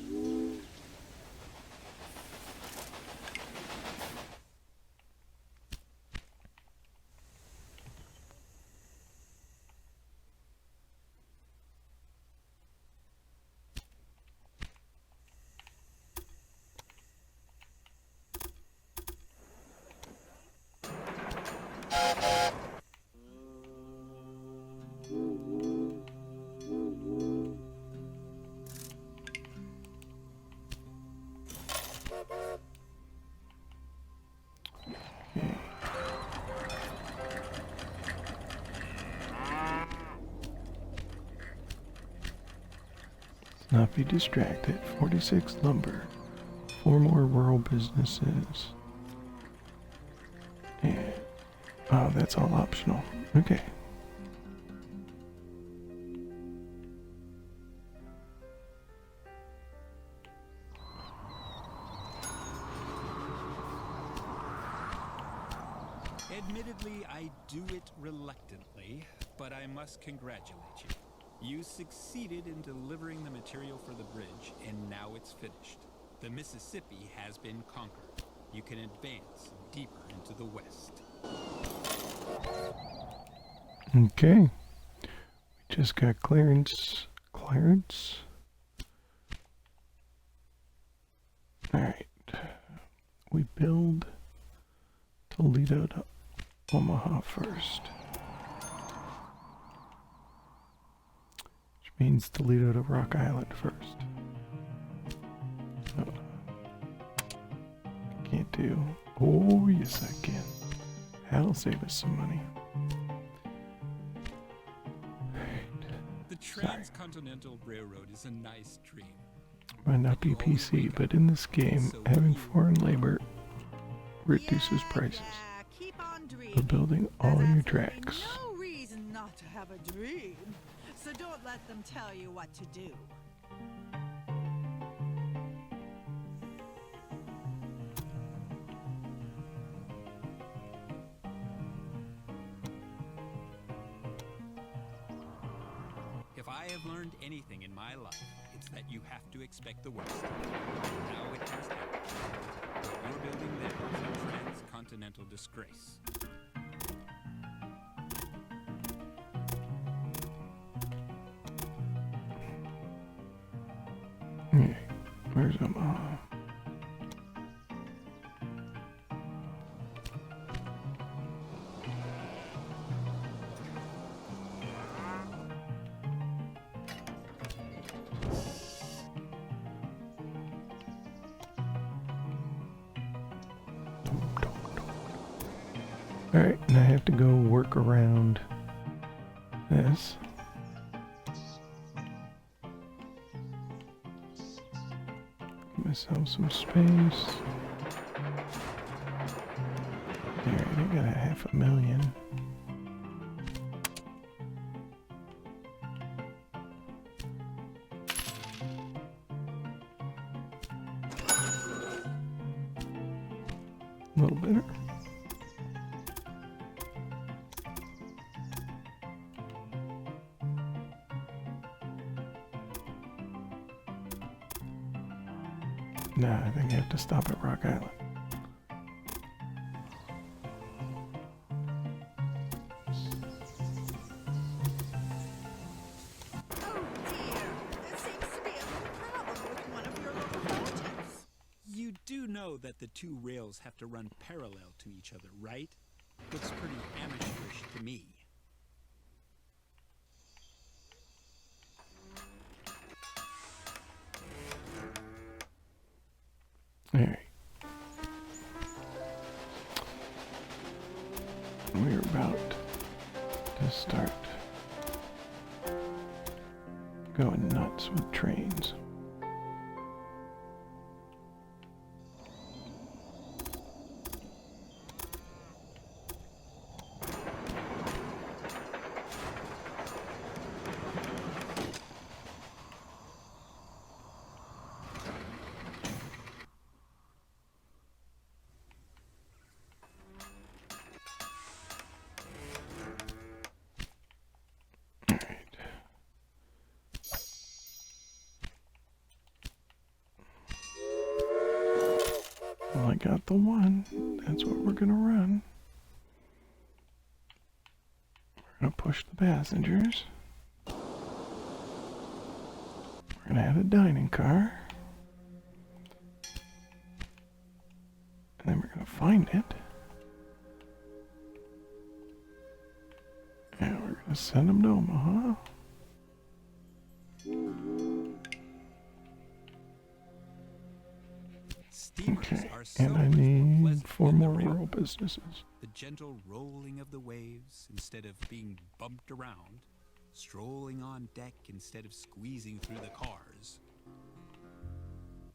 Not be distracted. 46 lumber. 4 more rural businesses. Yeah. Oh, that's all optional. Okay. Admittedly, I do it reluctantly, but I must congratulate you. You succeeded in delivering the material for the bridge, and now it's finished. The Mississippi has been conquered. You can advance deeper into the west. Okay. We just got clearance. Clearance? Alright. We build Toledo to Omaha first. Which means Toledo to Rock Island first. Oh. Can't do. Oh, yes I can. That'll save us some money. The Transcontinental Railroad is a nice dream. Might not be PC, but in this game, having foreign labor reduces prices. Keep on dreaming. For building all There's your absolutely tracks. No reason not to have a dream. So don't let them tell you what to do. If I have learned anything in my life, it's that you have to expect the worst. Now it has happened. What you're building there is a transcontinental disgrace. Okay, where's Omaha? Alright, and I have to go work around this. Give myself some space. Alright, I got a 500,000. A little better. Nah, I think I have to stop at Rock Island. Oh dear, there seems to be a little problem with one of your locomotives. You do know that the two rails have to run parallel to each other, right? Looks pretty amateurish to me. Alright. We're about to start going nuts with trains. I got the one. That's what we're gonna run. We're gonna push the passengers. We're gonna add a dining car. And then we're gonna find it. And we're gonna send them to Omaha. Okay, and I need 4 more rural businesses. The gentle rolling of the waves instead of being bumped around, strolling on deck instead of squeezing through the cars.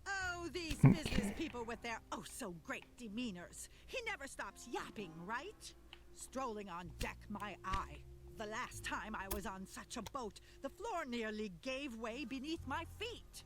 Oh, these business people with their oh-so-great demeanors. He never stops yapping, right? Strolling on deck, my eye. The last time I was on such a boat, the floor nearly gave way beneath my feet.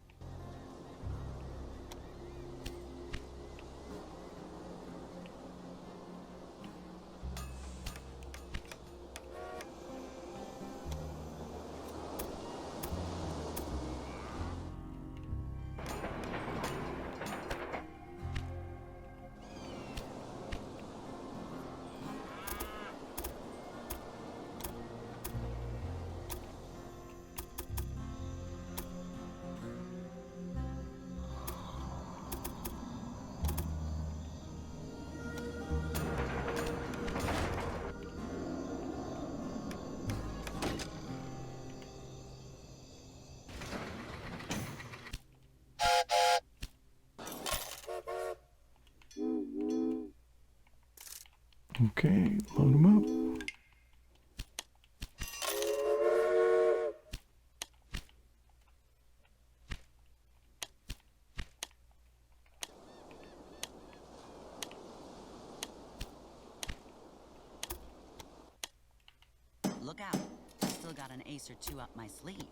Okay, load them up. Look out. I still got an ace or two up my sleeve.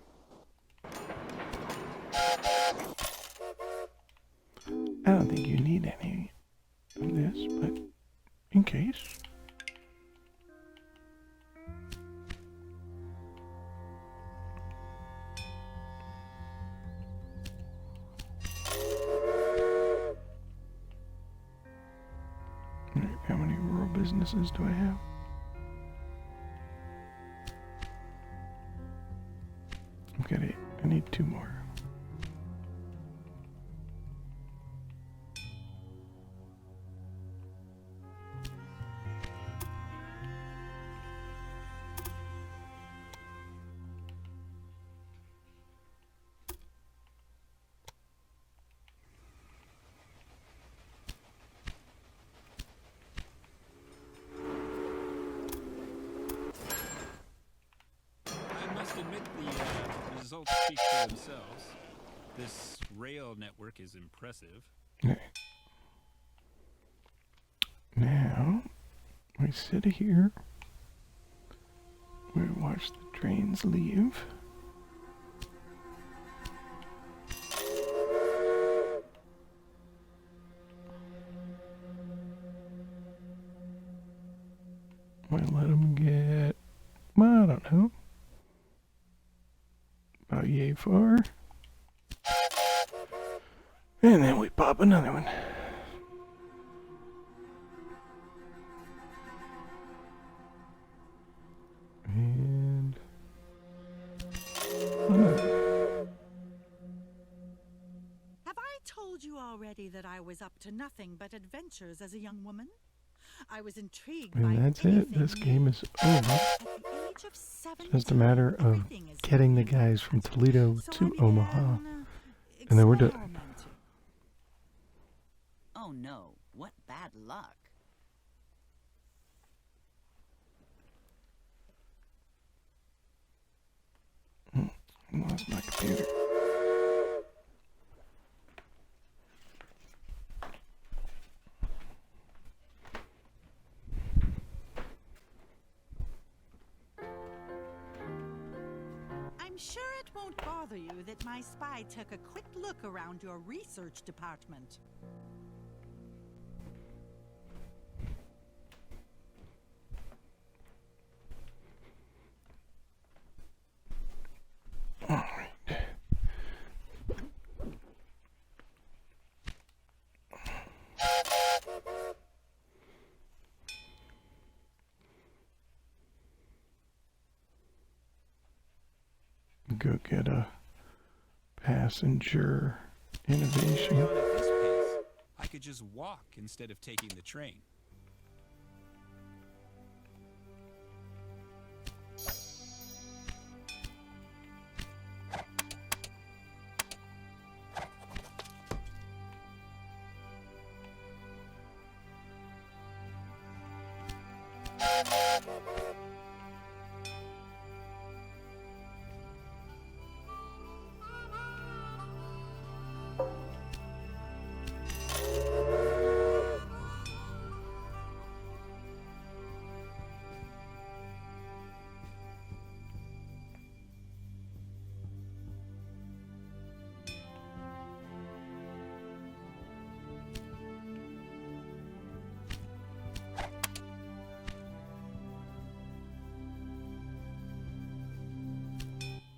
I don't think you need any of this, but in case. Alright, how many rural businesses do I have? I've got 8. I need 2 more. Results speak for themselves. This rail network is impressive. Okay. Now, we sit here. We watch the trains leave. We let them get, well, I don't know, about yay far. And then we pop another one. And another. Have I told you already that I was up to nothing but adventures as a young woman? I was intrigued by And that's it. This game is over. At the age of 17, Just a matter of everything is getting the new. guys from Toledo So to I began, Omaha. And then we're done. experimenting. Oh no, what bad luck. I lost my computer. I'm sure it won't bother you that my spy took a quick look around your research department. All right. go get a passenger innovation. Beyond at this pace, I could just walk instead of taking the train.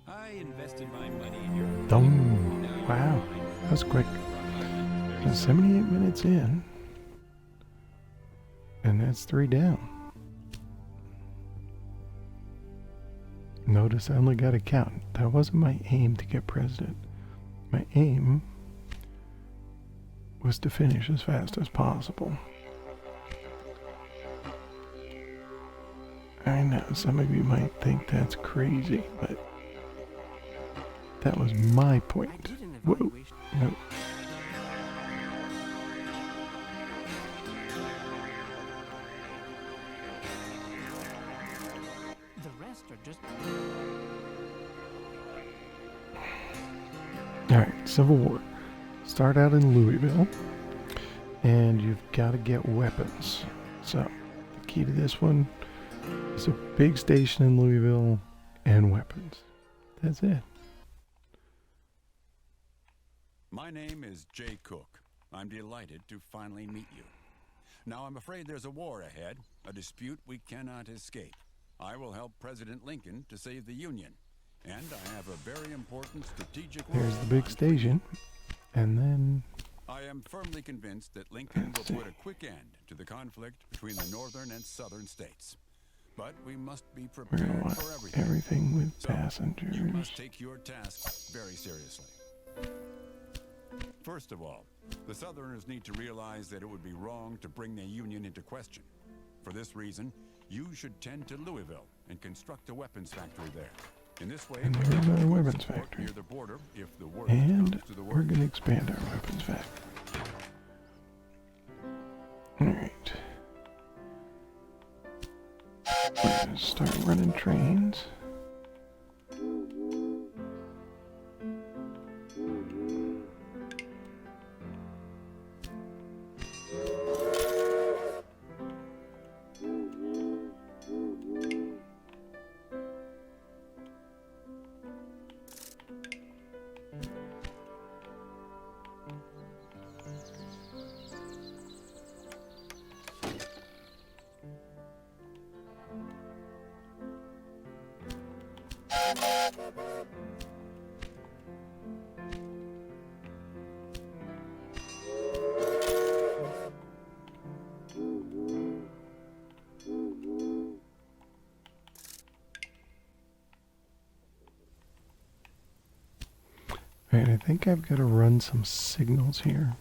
I invested my money in your... Dong. Wow, that was quick. So 78 minutes in, and that's 3 down. Notice I only got a count. That wasn't my aim to get president. My aim was to finish as fast as possible. I know some of you might think that's crazy, but that was my point. Whoa. No. The rest are just... Alright, Civil War. Start out in Louisville, and you've got to get weapons. So, the key to this one is a big station in Louisville and weapons. That's it. My name is Jay Cook. I'm delighted to finally meet you. Now, I'm afraid there's a war ahead, a dispute we cannot escape. I will help President Lincoln to save the Union, and I have a very important strategic role. There's the big station, and then... I am firmly convinced that Lincoln will put a quick end to the conflict between the northern and southern states. But we must be We're prepared gonna want for everything. everything with So, passengers. you must take your task very seriously. First of all, the Southerners need to realize that it would be wrong to bring the Union into question. For this reason, you should tend to Louisville and construct a weapons factory there. In this way, And we there's can another put weapons support factory. near the border if the worst And comes to the we're worst. going to expand our weapons factory. Alright. We're going to start running trains. Alright, I think I've got to run some signals here.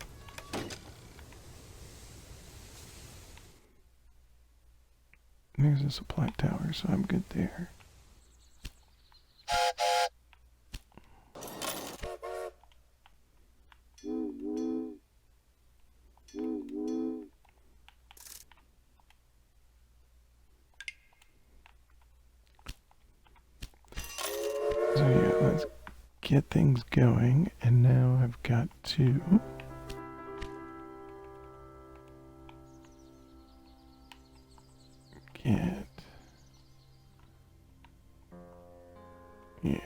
There's a supply tower, so I'm good there. So yeah, let's get things going, and now I've got to get, yeah.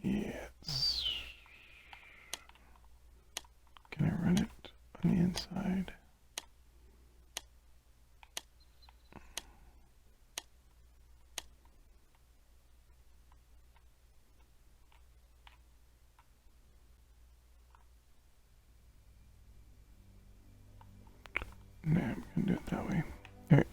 Yes. Can I run it on the inside? Nah, I'm gonna do it that way. Alright.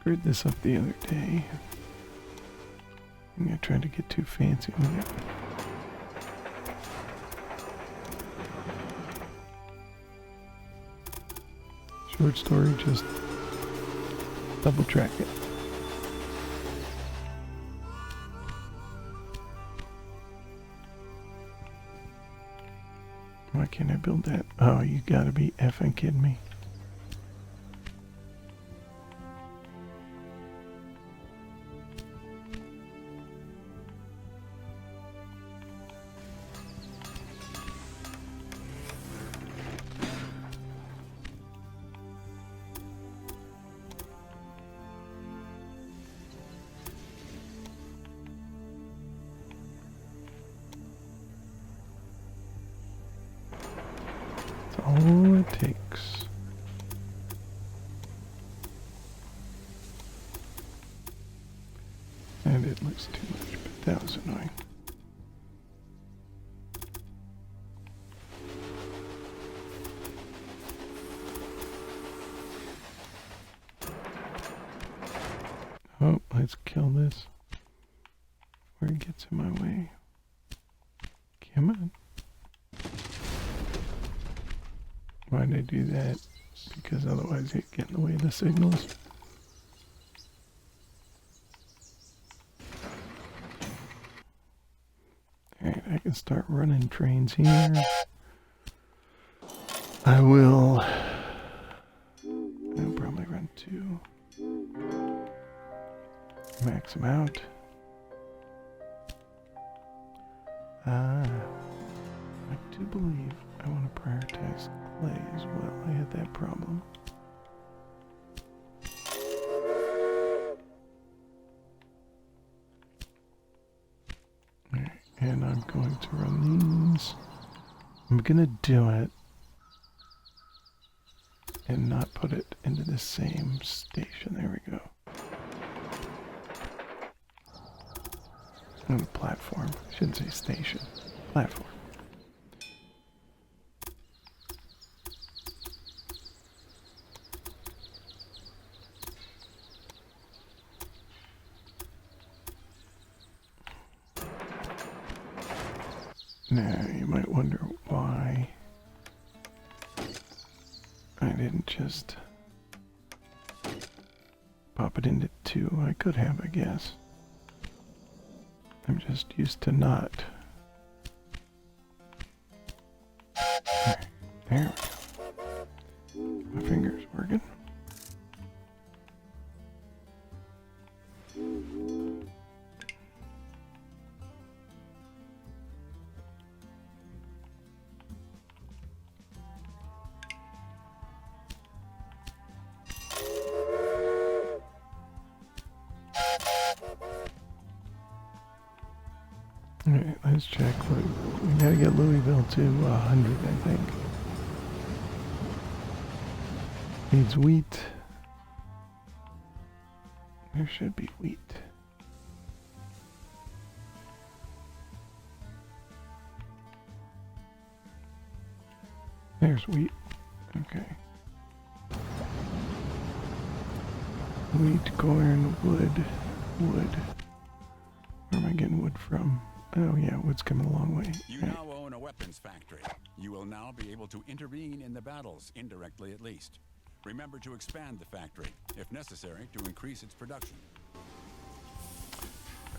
Screwed this up the other day. I think I tried to get too fancy with it. Short story, just double track it. Why can't I build that? Oh, you gotta be effing kidding me. All it takes. And it looks too much, but that was annoying. Oh, let's kill this where it gets in my way. Come on. Why'd I do that? Because otherwise it'd get in the way of the signals. Alright, I can start running trains here. I'll probably run 2. Max them out. I do believe I want to prioritize clay as well. I had that problem. Alright, and I'm going to run these. I'm going to do it and not put it into the same station. There we go. On a platform. I shouldn't say station. Platform. Now, you might wonder why I didn't just pop it into 2. I could have, I guess. I'm just used to not. There we go. My finger's working. Alright, let's check. We gotta get Louisville to 100, I think. Needs wheat. There should be wheat. There's wheat. Okay. Wheat, corn, wood. Wood. Where am I getting wood from? Oh yeah, wood's coming a long way. You now own a weapons factory. You will now be able to intervene in the battles, indirectly at least. Remember to expand the factory, if necessary, to increase its production.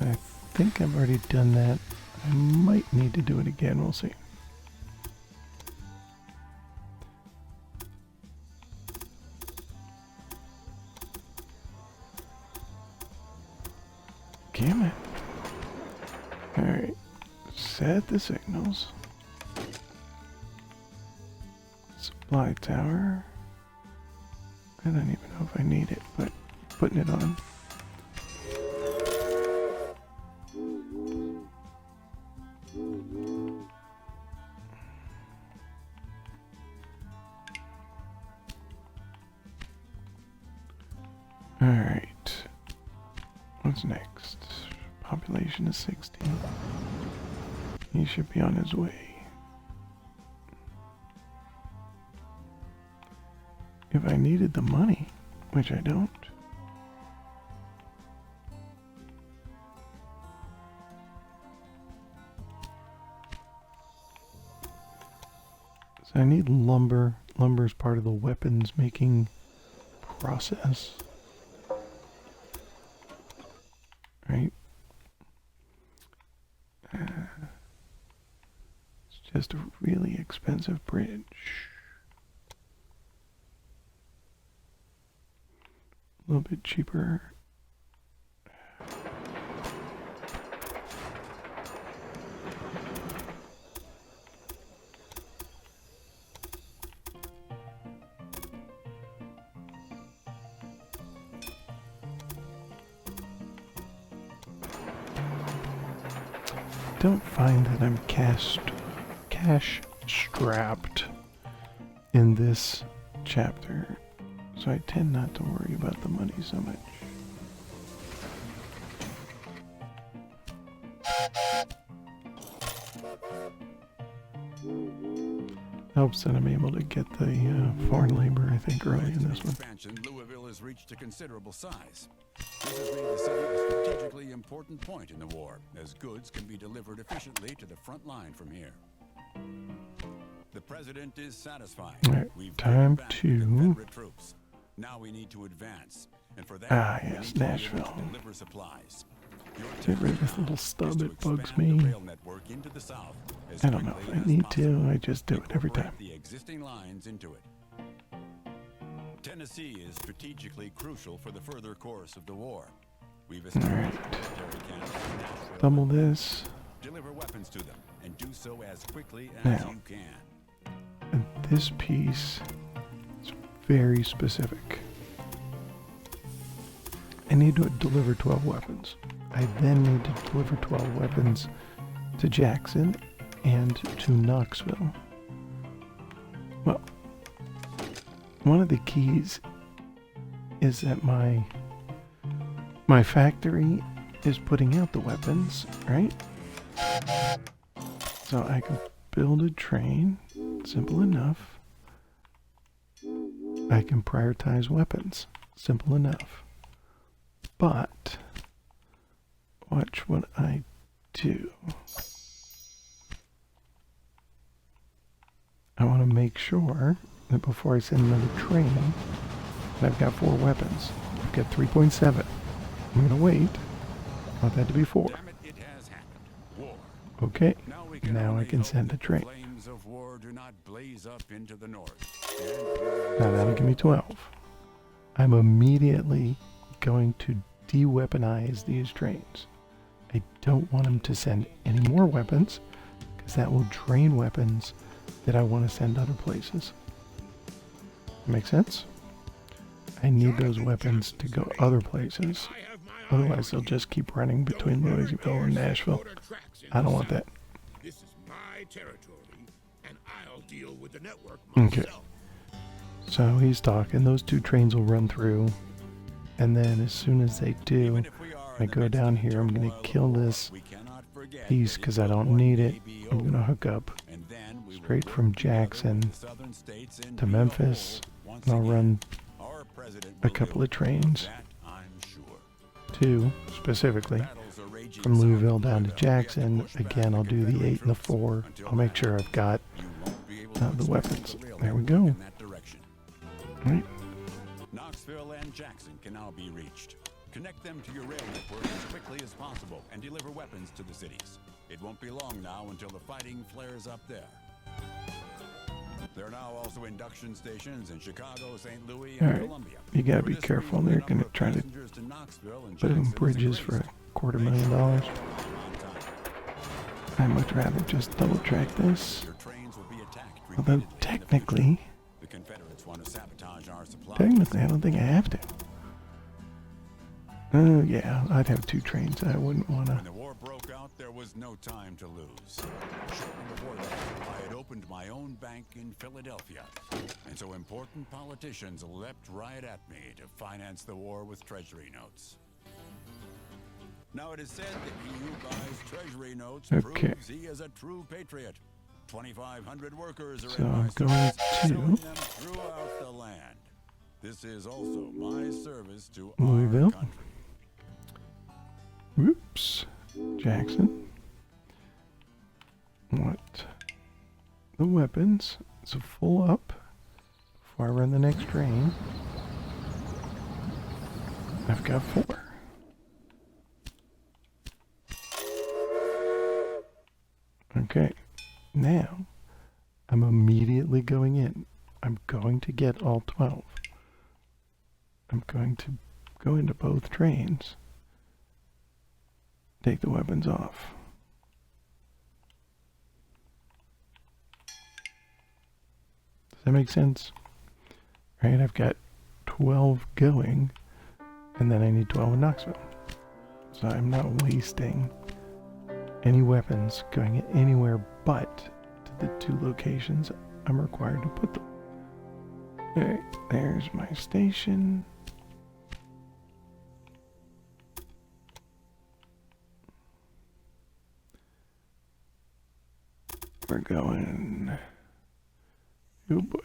I think I've already done that. I might need to do it again, we'll see. Damn it. Alright, set the signals. Supply tower. I don't even know if I need it, but putting it on. Alright. What's next? Population is 16. He should be on his way. If I needed the money, which I don't. So I need lumber. Lumber is part of the weapons making process. Right? It's just a really expensive bridge. A little bit cheaper. Don't find that I'm cash strapped in this chapter, so I tend not to worry about the money so much. Helps that I'm able to get the foreign labor, I think, early in this one. Louisville has reached a considerable size. This has made the city a strategically important point in the war, as goods can be delivered efficiently to the front line from here. The president is satisfied. Alright, time to... Confederate troops. Now we need to advance, and for that, yes, we need to Nashville. deliver supplies. Get rid of this little stub, it bugs me. I don't know if I need to, I just do it every time. The existing lines into it. Tennessee is strategically crucial for the further course of the war. We've established military camps in Nashville. Double this. Deliver weapons to them, and do so as quickly as Now. you can. And this piece is very specific. I need to deliver 12 weapons. I then need to deliver 12 weapons to Jackson and to Knoxville. Well, one of the keys is that my factory is putting out the weapons, right? So I can build a train, simple enough. I can prioritize weapons, simple enough. But watch what I do. I want to make sure that before I send another train, that I've got 4 weapons. I've got 3.7. I'm going to wait. I want that to be 4. Damn it, it has happened. War. Okay, we now I only can hope send a that the train. Flames of war do not blaze up into the north. Now that'll give me 12. I'm immediately going to de-weaponize these trains. I don't want them to send any more weapons, because that will drain weapons that I want to send other places. Make sense? I need those weapons to go other places. Otherwise they'll just keep running between Louisville and Nashville. I don't want that. This is my territory, and I'll deal with the network Okay. myself. So he's talking. Those 2 trains will run through. And then as soon as they do, I go down here. I'm going to kill this piece because I don't need it. I'm going to hook up straight from Jackson to Memphis. And I'll run a couple of trains. 2 specifically from Louisville down to Jackson. Again, I'll do the 8 and the 4. I'll make sure I've got the weapons. There we go. Right. Knoxville and Jackson can now be reached. Connect them to your rail network as quickly as possible and deliver weapons to the cities. It won't be long now until the fighting flares up there. There are now also induction stations in Chicago, St. Louis, and Alright, Columbia. you gotta For be this careful. reason, They're the gonna number of try to passengers to Knoxville and put in Jackson bridges is for increasing. $250,000. On time. I'd much rather just double track this. Your trains will be attacked Although repeatedly in the future. technically, The Confederates want to sabotage our supplies. I don't think I have to. Oh yeah, I'd have 2 trains. I wouldn't want When to. the war broke out, there was no time to lose. Shortly before that, I had opened my own bank in Philadelphia. And so important politicians leapt right at me to finance the war with treasury notes. Now it is said that he who buys treasury notes Okay. proves he is a true patriot. 2,500 workers are So in my I'm going service, to- selling them throughout the land. This is also my service to Louisville. our country. Whoops. Jackson. What? The weapons. So full up before I run the next train. I've got 4. Okay. Now, I'm immediately going in. I'm going to get all 12. I'm going to go into both trains. Take the weapons off. Does that make sense? Right, I've got 12 going, and then I need 12 in Knoxville. So I'm not wasting any weapons going anywhere but to the 2 locations I'm required to put them. Alright, there's my station. We're going... Oh boy.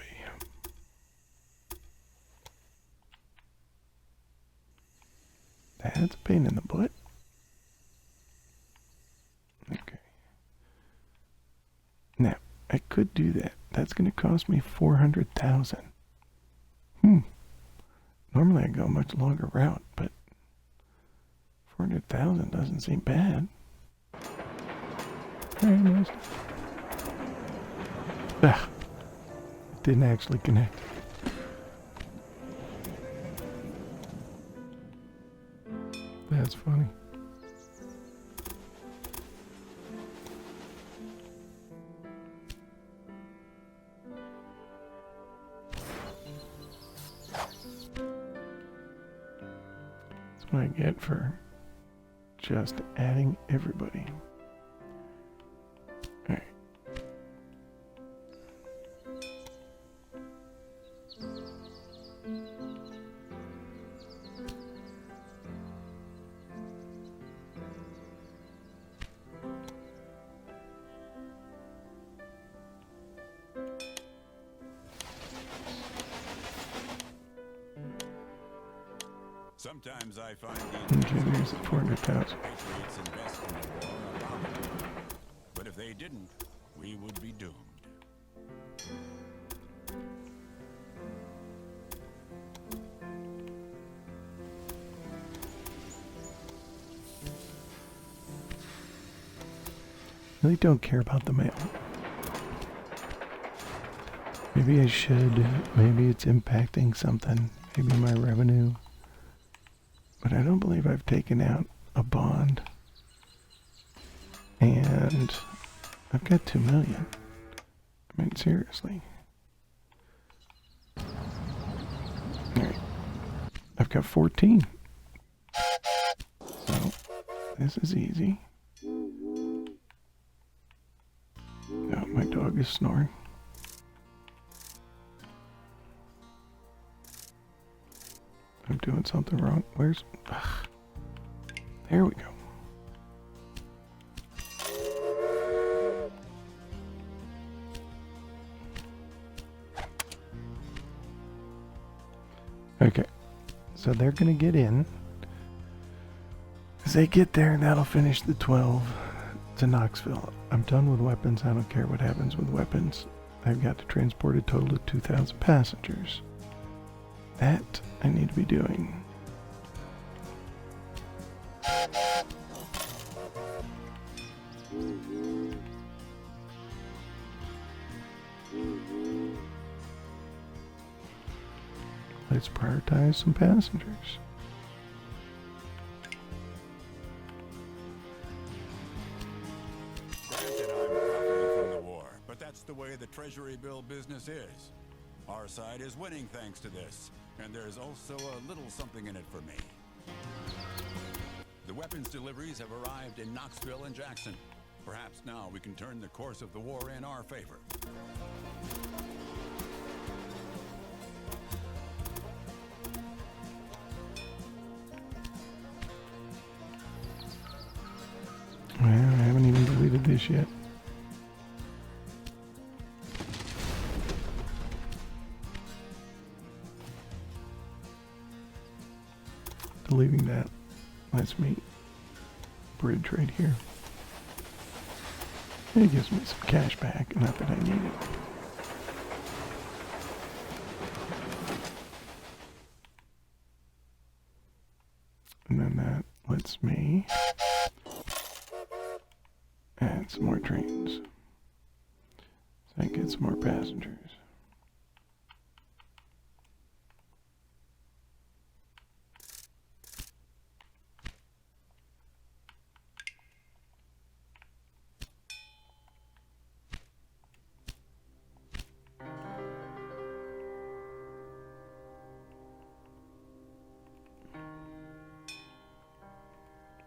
That's a pain in the butt. Okay. Now, I could do that. That's going to cost me 400,000. Normally I go a much longer route, but 400,000 doesn't seem bad. Very nice. Ah, it didn't actually connect. That's funny. That's what I get for just adding everybody. Alright. Sometimes I find the Okay, there's the 400,000. patriots invest in the war abominable. But if they didn't, we would be doomed. Really don't care about the mail. Maybe I should. Maybe it's impacting something. Maybe my revenue. But I don't believe I've taken out a bond. And I've got 2 million. I mean, seriously. Alright. I've got 14. So, this is easy. Oh, my dog is snoring. I'm doing something wrong. Where's... Ugh. There we go. Okay. So they're going to get in. As they get there, that'll finish the 12 to Knoxville. I'm done with weapons. I don't care what happens with weapons. I've got to transport a total of 2,000 passengers. That I need to be doing. Let's prioritize some passengers. Granted, I'm profiting from the war, but that's the way the Treasury bill business is. Our side is winning thanks to this, and there's also a little something in it for me. The weapons deliveries have arrived in Knoxville and Jackson. Perhaps now we can turn the course of the war in our favor. this yet. Deleting that lets me bridge right here. It gives me some cash back, not that I need it. And then that lets me add some more trains. So I get some more passengers.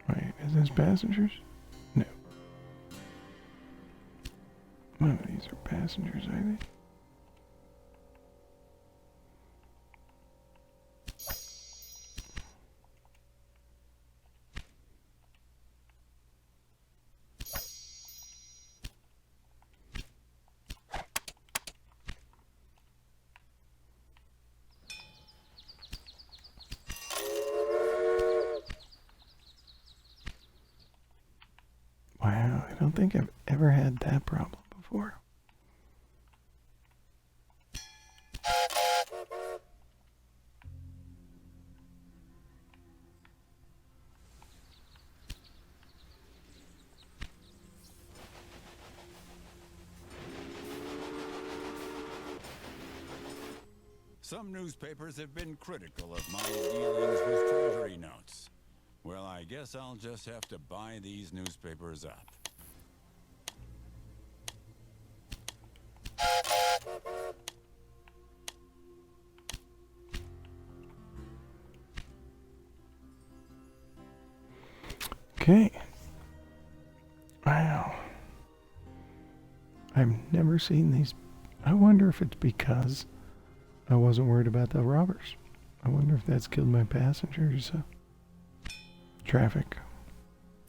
Wait, is this passengers? No. None of these are passengers, are they? Wow, I don't think I've ever had that problem before. Some newspapers have been critical of my dealings with treasury notes. Well, I guess I'll just have to buy these newspapers up. Okay. Wow. I've never seen these. I wonder if it's because I wasn't worried about the robbers. I wonder if that's killed my passengers. Traffic.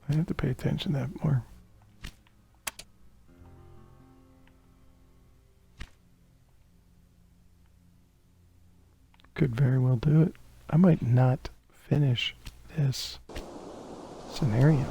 I have to pay attention to that more. Could very well do it. I might not finish this scenario.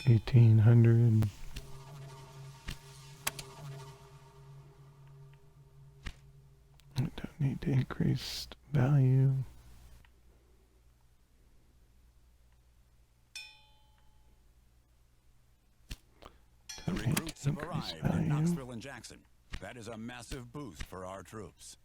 $1,800. I don't need to increase value. The recruits have arrived in Knoxville and Jackson. That is a massive boost for our troops.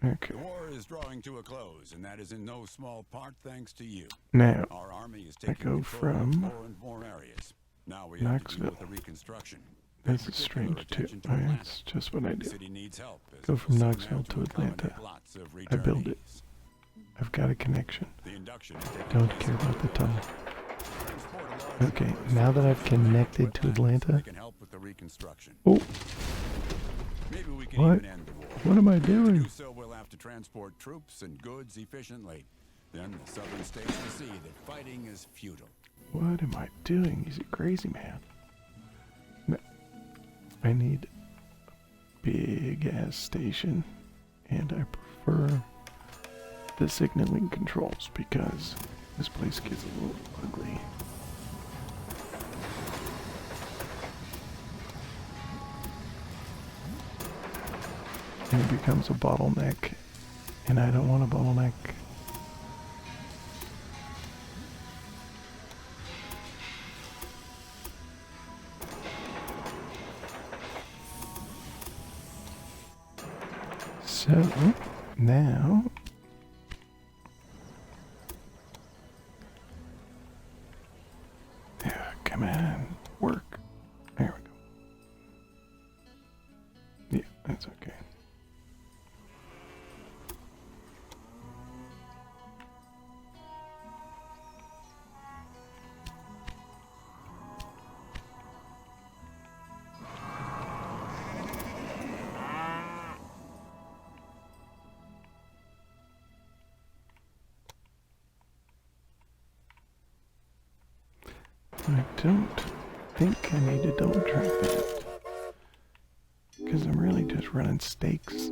Okay. The war is drawing to a close, and that is in no small part thanks to you. Now, our army is I taking go control of from more and more areas. Now we have to deal with the reconstruction. This is strange too. That's just what I do. The city needs help, Go from Knoxville to Atlanta. I build it. I've got a connection. Don't care about the tunnel. Okay, now that I've connected to Atlanta. Oh. Maybe we can What? even end the war. What am I To doing? do so, we'll have to transport troops and goods efficiently. Then the southern states will see that fighting is futile. What am I doing? He's a crazy man. No. I need a big ass station, and I prefer the signaling controls because this place gets a little ugly. And it becomes a bottleneck, and I don't want a bottleneck. So, now, come on, work. There That's okay. I don't think I need to double track that. Because I'm really just running stakes.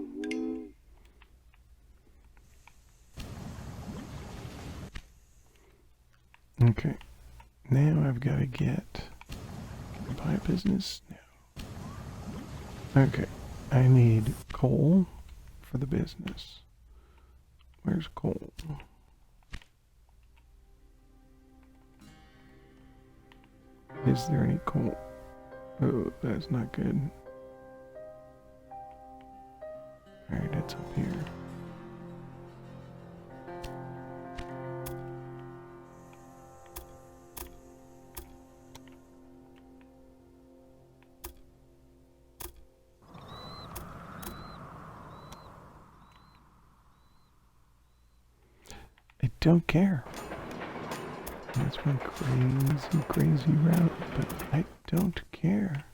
Okay. Now I've got to get... Can I buy a business? No. Okay. I need coal for the business. Where's coal? Is there any coal? Oh, that's not good. Alright, it's up here. I don't care. That's one crazy route, but I don't care.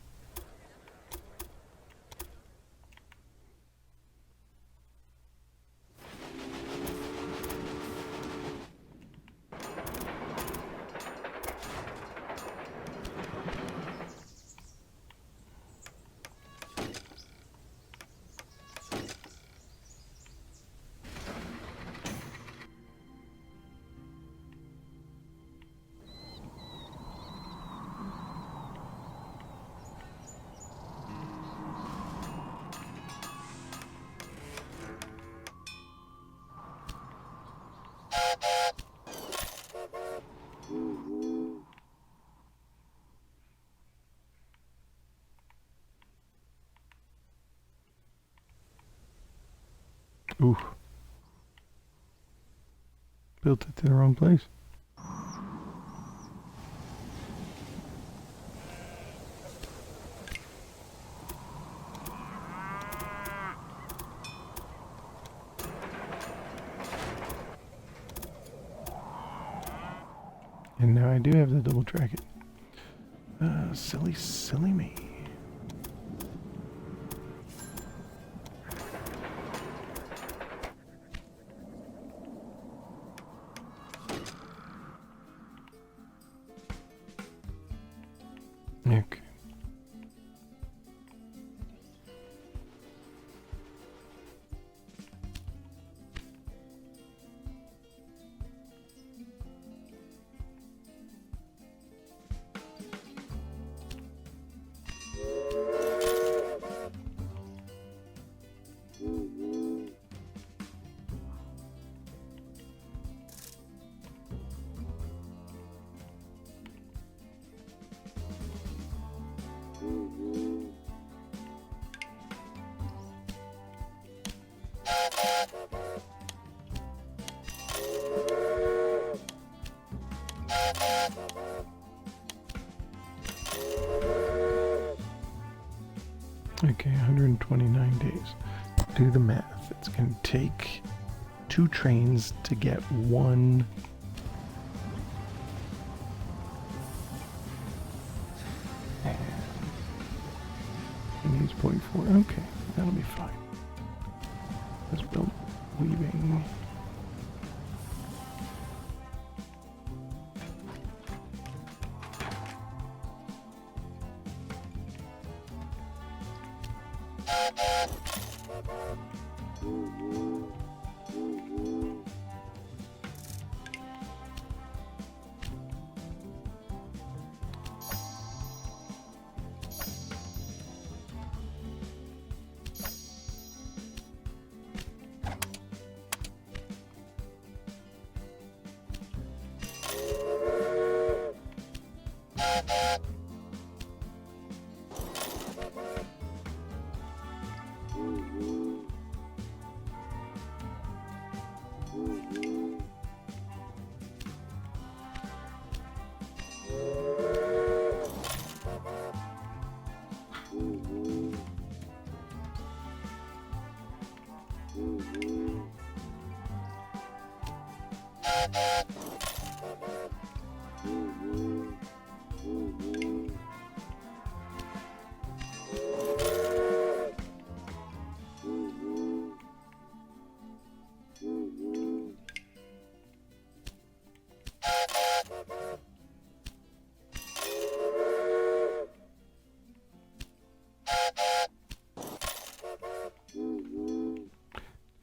Ooh. Built it to the wrong place. And now I do have to double track it. Silly me. Okay. Okay, 129 days. Do the math. It's going to take 2 trains to get 1. And he needs 0.4. Okay, that'll be fine. Let's build weaving.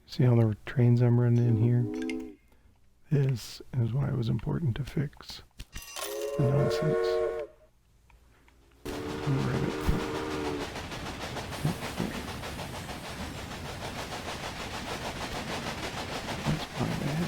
See all the trains I'm running in here? This is why it was important to fix the nonsense. That's my bad.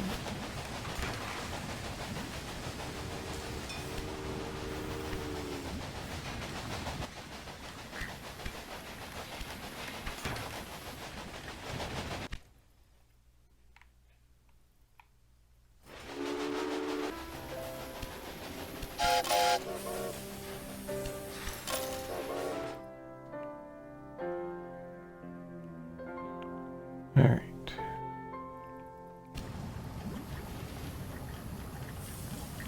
All right.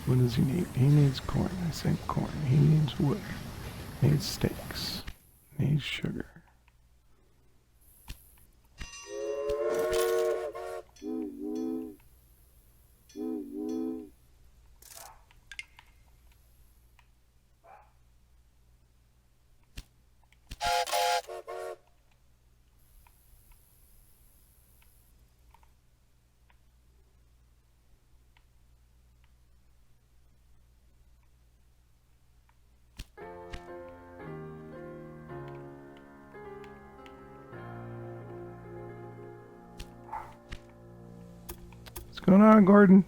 What does he need? He needs corn. I said corn. He needs wood. Needs steaks. Needs sugar. What's going on, Gordon?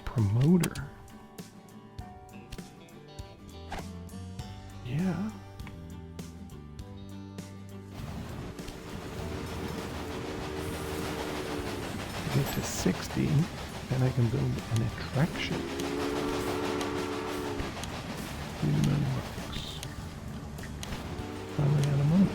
Promoter. Yeah. Get to 60, then I can build an attraction. $3 million. Finally out of money.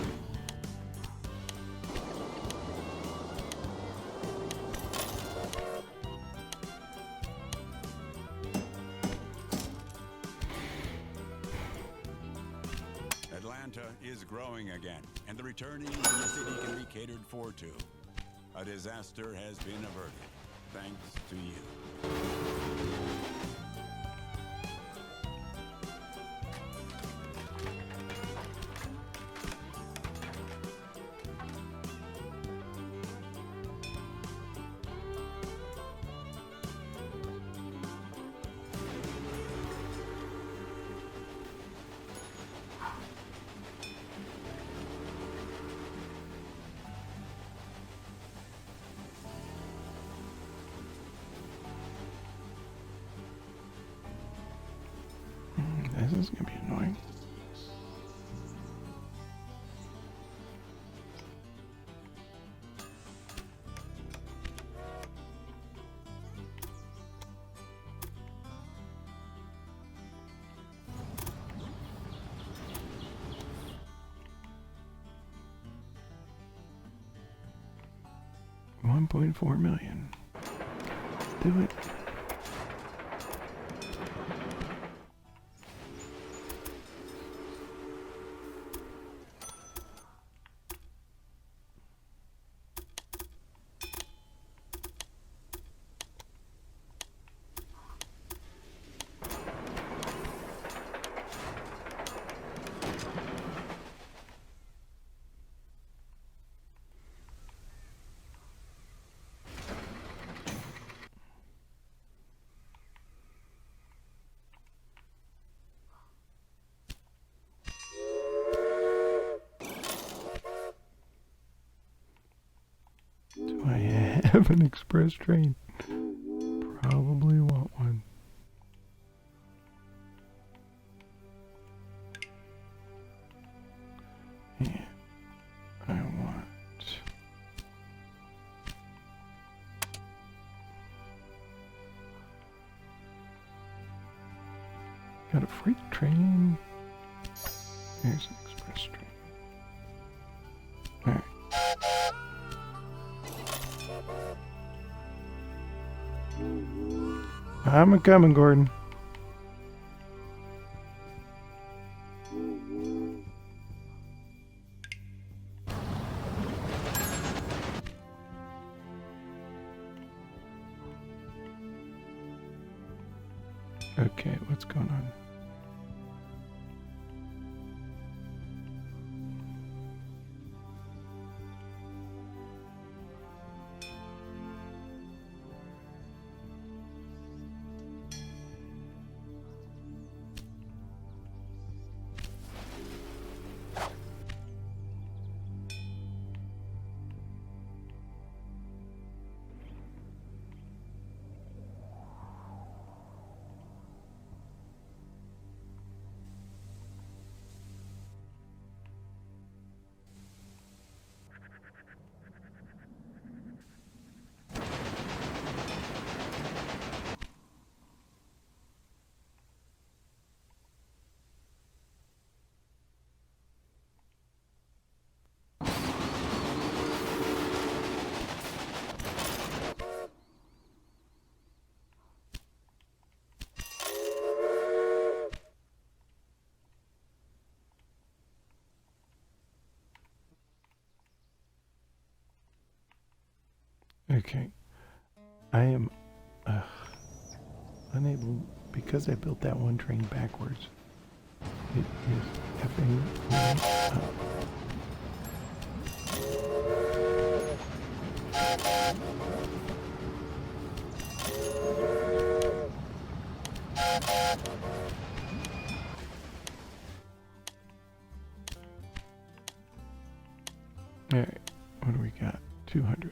Atlanta is growing again, and the returnees in the city can be catered for too. A disaster has been averted, thanks to you. This is gonna be annoying. $1.4 million. Do it. have an express train. Probably want one. And I want... Got a freight train. There's an express train. Alright. I'm a-coming, Gordon. Okay, what's going on? Okay, I am unable, because I built that one train backwards. It is effing me up. Alright, what do we got? 200.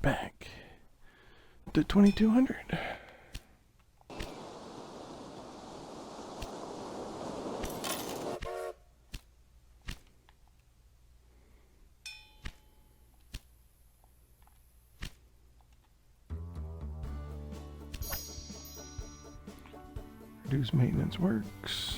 back to 2200. Reduce maintenance works.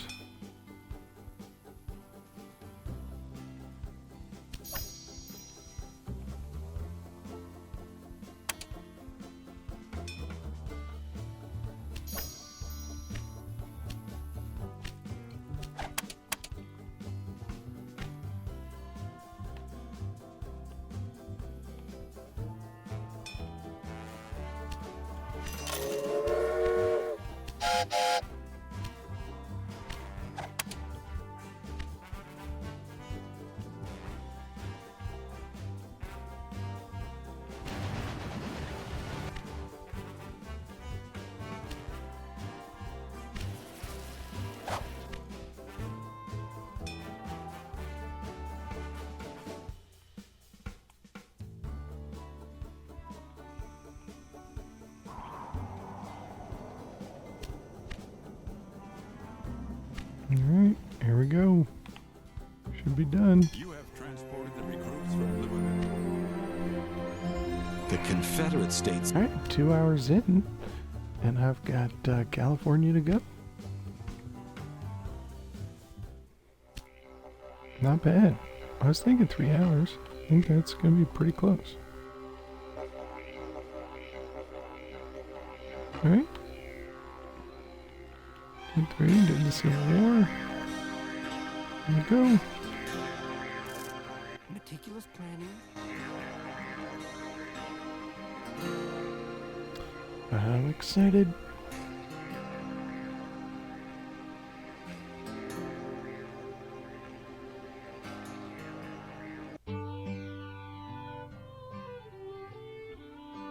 Alright, here we go. Should be done. You have transported the recruits from Louisville. The Confederate States. Alright, 2 hours in, and I've got California to go. Not bad. I was thinking 3 hours. I think that's going to be pretty close. Alright. Did 3, did the Civil War. Here we go. Meticulous planning. I'm excited.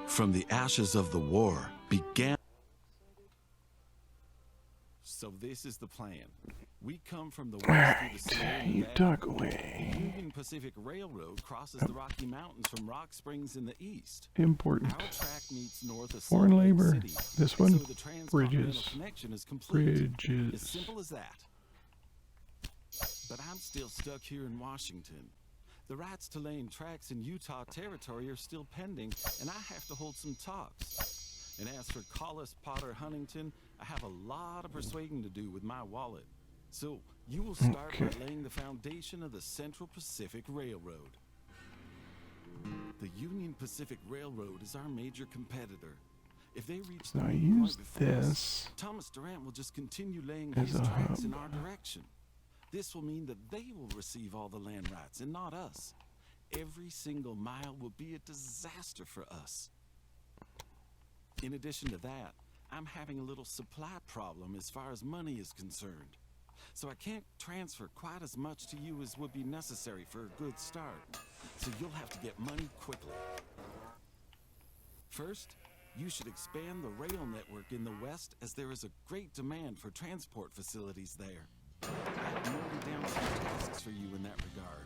From the ashes of the war began. So this is the plan. We come from the west through the Sierra You Nevada. duck away. The Union Pacific Railroad crosses the Rocky Mountains from Rock Springs in the east. Important. Our track meets north of Foreign Salt Lake labor. City, This and one, so the transcontinental bridges. connection is complete. Bridges. As simple as that. But I'm still stuck here in Washington. The rights to laying tracks in Utah territory are still pending, and I have to hold some talks. And as for Collis Potter Huntington, I have a lot of persuading to do with my wallet. So you will start by laying the foundation of the Central Pacific Railroad. The Union Pacific Railroad is our major competitor. If they reach the So I meeting point use before us, this Thomas Durant will just continue laying as his a tracks in hub. our direction. This will mean that they will receive all the land rights and not us. Every single mile will be a disaster for us. In addition to that, I'm having a little supply problem as far as money is concerned. So I can't transfer quite as much to you as would be necessary for a good start. So you'll have to get money quickly. First, you should expand the rail network in the West, as there is a great demand for transport facilities there. I've noted down some tasks for you in that regard.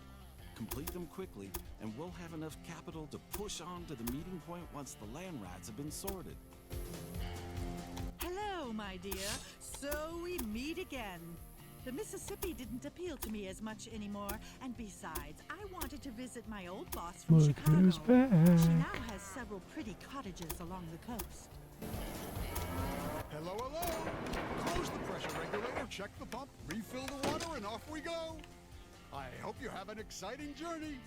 Complete them quickly, and we'll have enough capital to push on to the meeting point once the land rights have been sorted. Hello, my dear. So we meet again. The Mississippi didn't appeal to me as much anymore, and besides, I wanted to visit my old boss from Look Chicago. who's back. She now has several pretty cottages along the coast. Hello, hello. Close the pressure regulator, check the pump, refill the water, and off we go. I hope you have an exciting journey.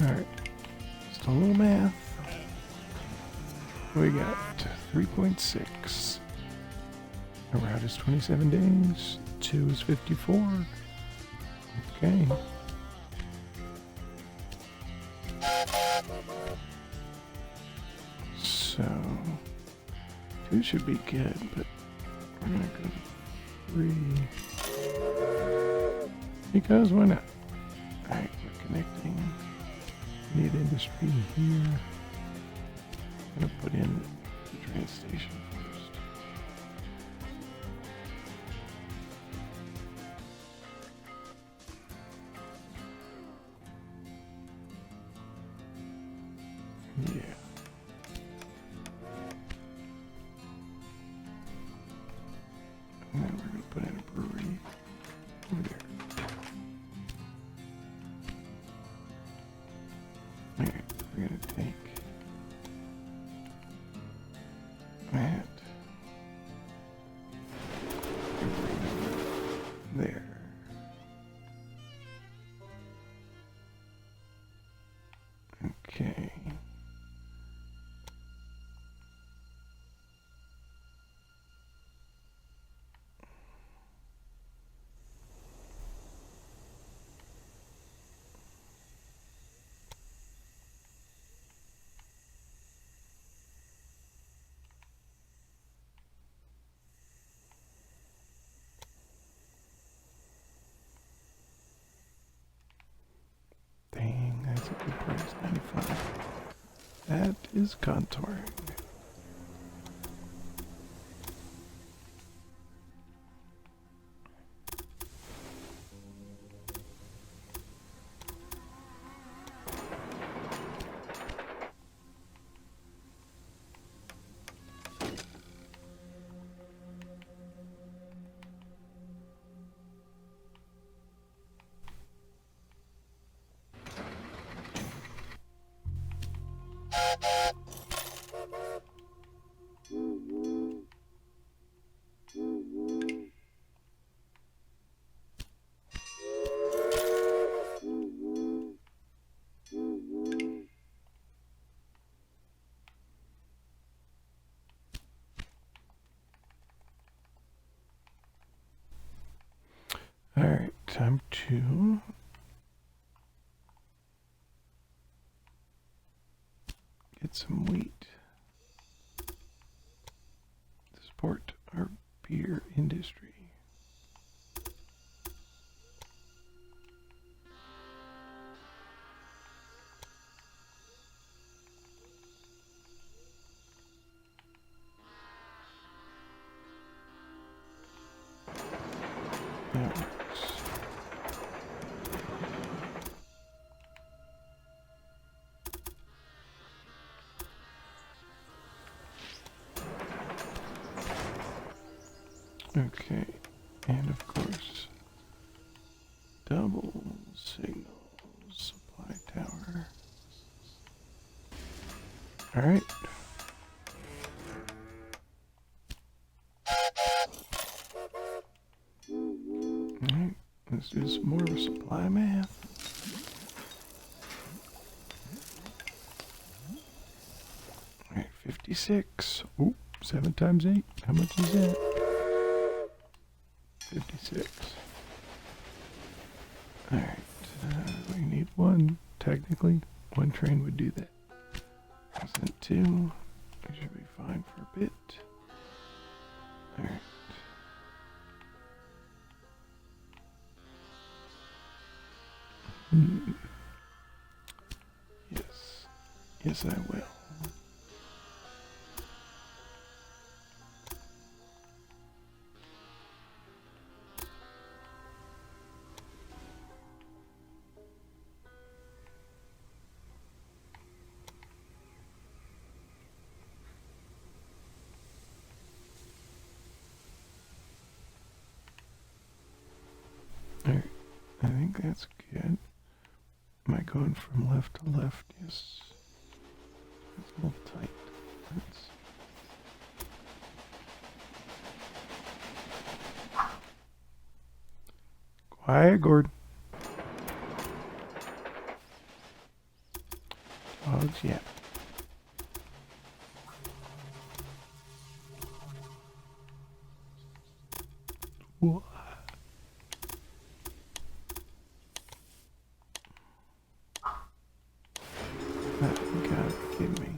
Alright. Just a little math. We got 3.6. Our route is 27 days. 2 is 54. Okay. So 2 should be good, but we're gonna go to 3. Because why not? Alright, we're connecting. Need industry here. I'm gonna put in the train station first. Yeah. And then we're gonna put in a brewery over there. Alright, we're gonna take that and bring it there. Okay. Dang, that's a good price, 95. That is contouring. Alright, time to get some wheat to support our beer industry. That works. Okay, and of course, double signal supply tower. All right. All right, let's do some more supply math. All right, 56. Ooh, 7 times 8. How much is that? 56. Alright, we need one. Technically, one train would do that. Isn't 2. We should be fine for a bit. Alright. Yes. Yes, I will. Alright, I think that's good. Am I going from left to left? Yes. It's a little tight. Let's... Quiet, Gordon. Dogs, yeah. Whoa. You gotta be kidding me.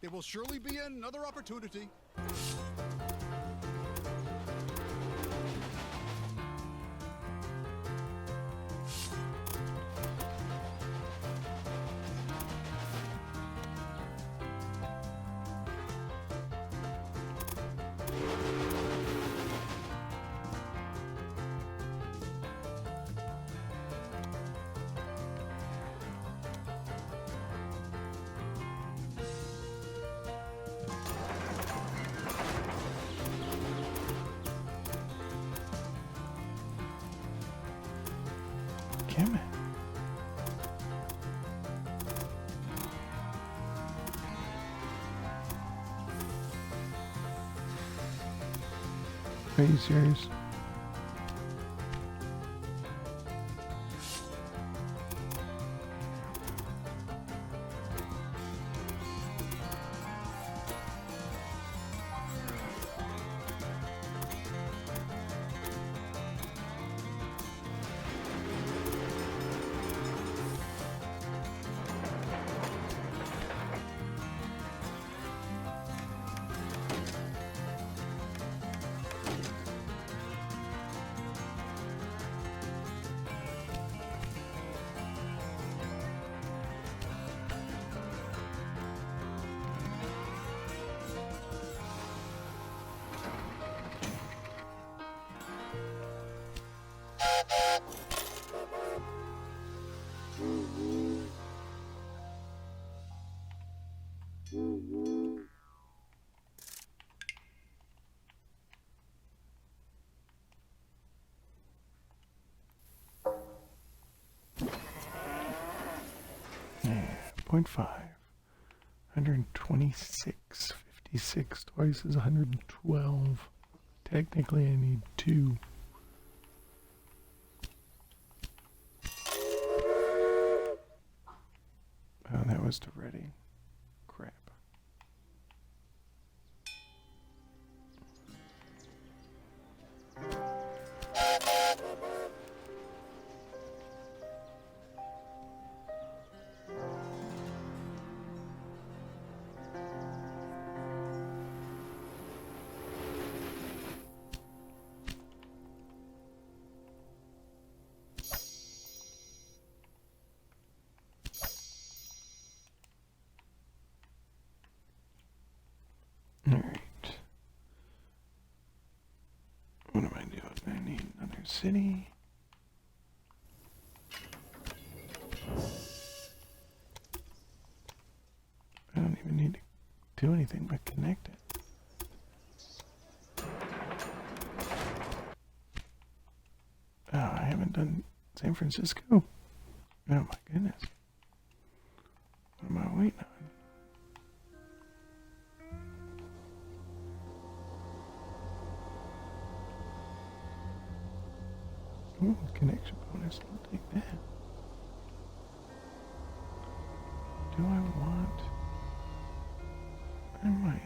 There will surely be another opportunity. Damn it. Are you serious? Yeah, 0.5. 126. 56 twice is 112. Technically, I need 2. Oh, that was to ready. Crap. Alright. What am I doing? I need another city. I don't even need to do anything but connect it. Oh, I haven't done San Francisco? Oh my goodness. What am I waiting on? Ooh, connection bonus. I'll take that. Do I want? I might.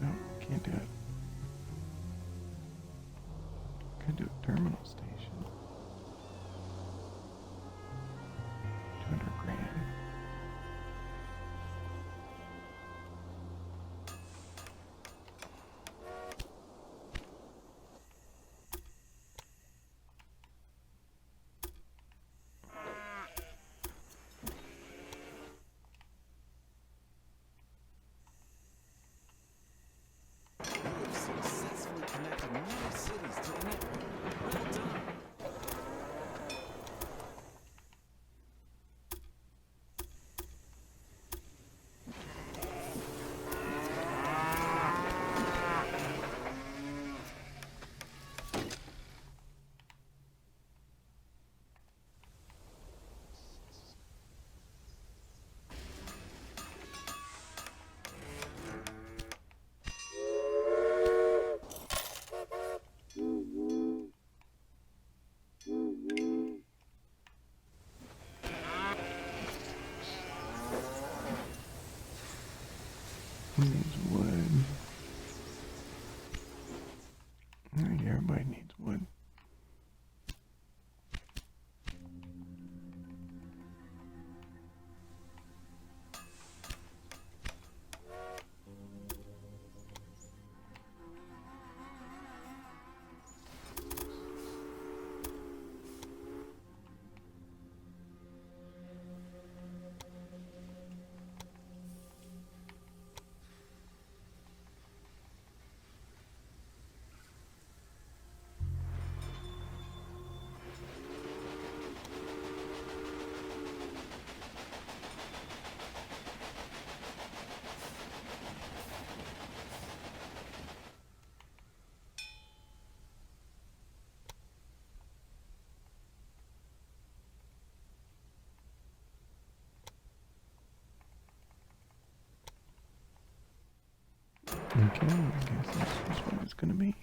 No, can't do it. Could do a terminal station. 200 grand. Successfully connected many cities to the network. Well done. Who needs wood? I think everybody needs wood. Okay, I guess that's what it's gonna be.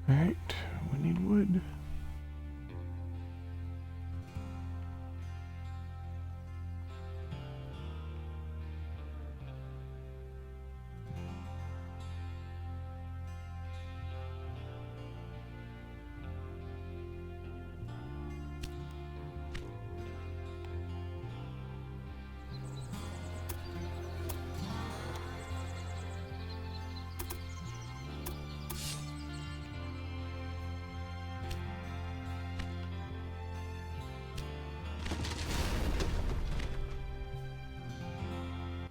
Alright, we need wood.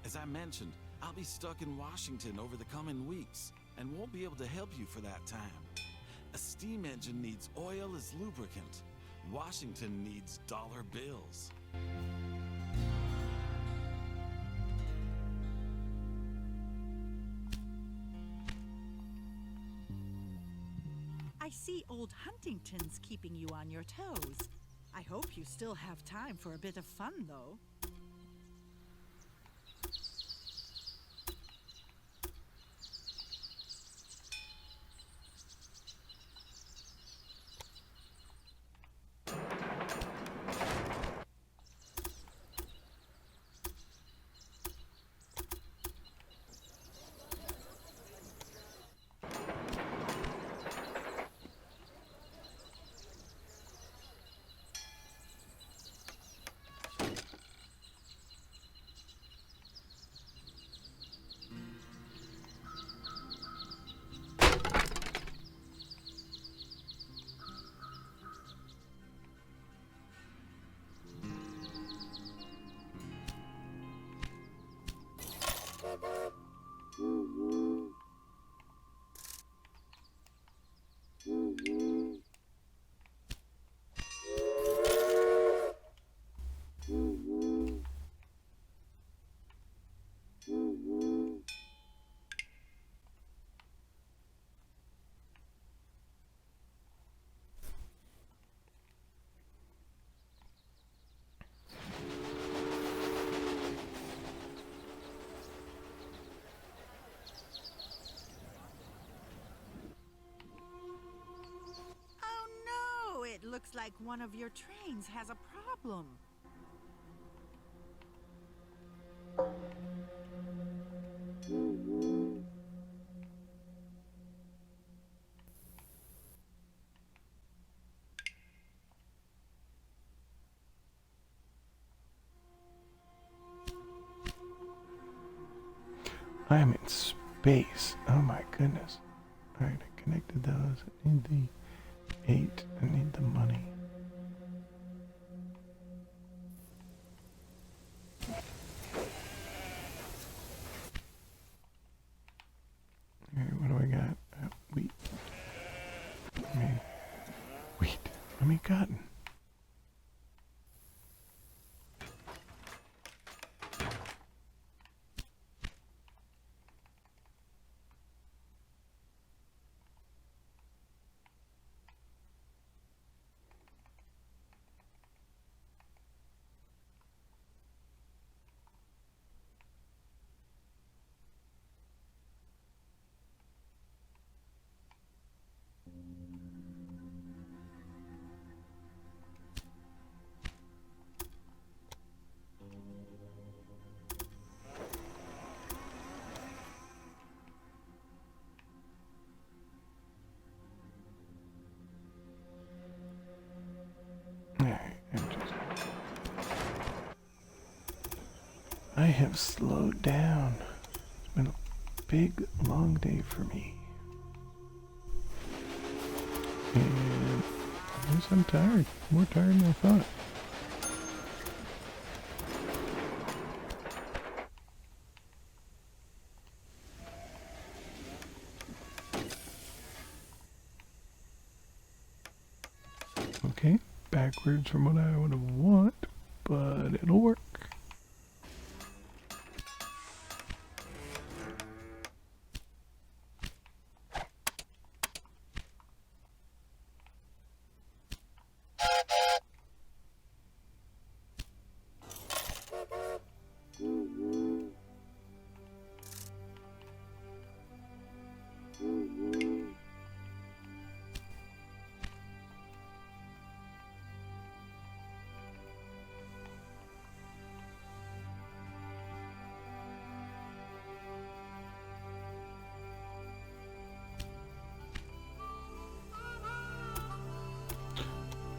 As I mentioned, I'll be stuck in Washington over the coming weeks and won't be able to help you for that time. A steam engine needs oil as lubricant. Washington needs dollar bills. I see old Huntington's keeping you on your toes. I hope you still have time for a bit of fun, though. It looks like one of your trains has a problem. I am in space. Oh my goodness. Alright, I connected those. I need the 8. I need the money. Alright, what do I got? Wheat. Wheat. I mean cotton. I have slowed down. It's been a big, long day for me. And I guess I'm tired. More tired than I thought. Okay, backwards from what I would want, but it'll work.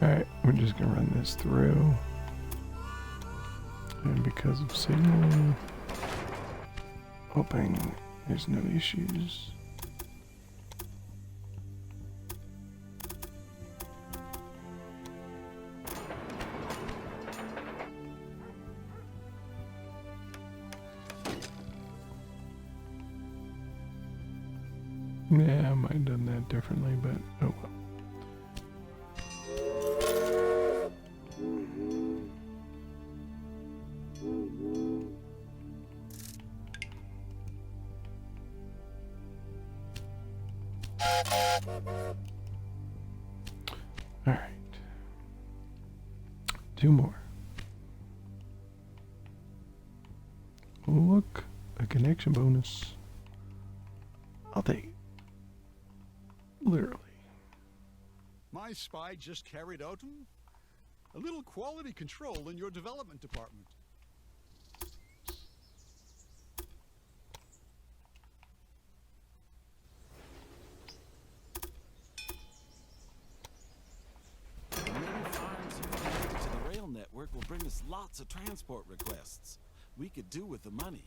Alright, we're just gonna run this through. And because of signaling, hoping there's no issues. Yeah, I might have done that differently, but oh well. All right. 2 more. Look, a connection bonus. I'll take it. Literally. My spy just carried out a little quality control in your development department. The many farms connected to the rail network will bring us lots of transport requests. We could do with the money.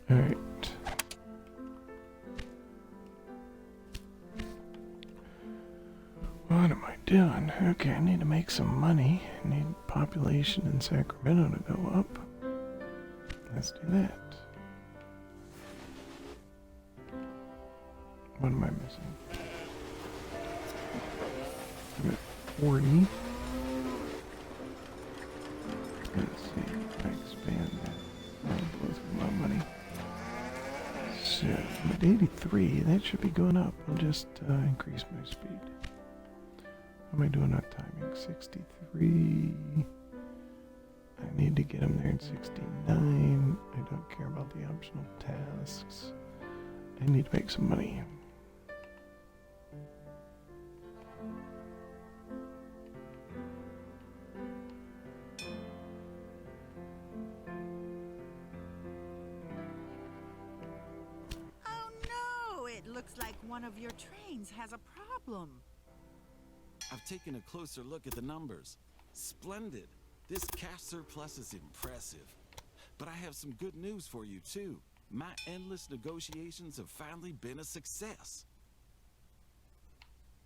All right. What am I doing? Okay, I need to make some money. I need population in Sacramento to go up. Let's do that. What am I missing? I'm at 40. Let's see if I expand that. That blows a lot of money. So, I'm at 83. That should be going up. I'll just increase my speed. How am I doing on timing? 63. I need to get them there in 69. I don't care about the optional tasks. I need to make some money. Oh no! It looks like one of your trains has a problem. I've taken a closer look at the numbers. Splendid. This cash surplus is impressive. But I have some good news for you, too. My endless negotiations have finally been a success.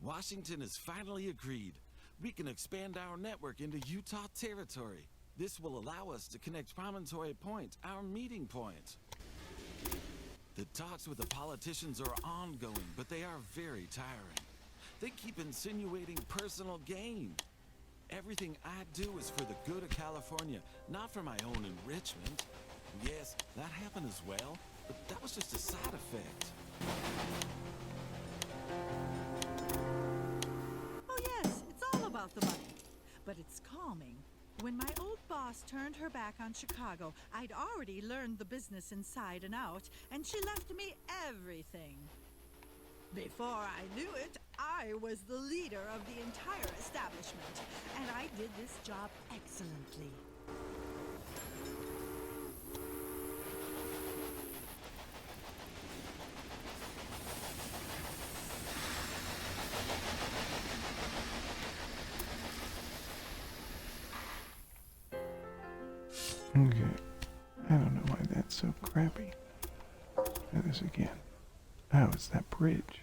Washington has finally agreed. We can expand our network into Utah territory. This will allow us to connect Promontory Point, our meeting point. The talks with the politicians are ongoing, but they are very tiring. They keep insinuating personal gain. Everything I do is for the good of California, not for my own enrichment. Yes, that happened as well, but that was just a side effect. Oh yes, it's all about the money. But it's calming. When my old boss turned her back on Chicago, I'd already learned the business inside and out, and she left me everything. Before I knew it, I was the leader of the entire establishment, and I did this job excellently. Okay. I don't know why that's so crappy. Try this again. Oh, it's that bridge.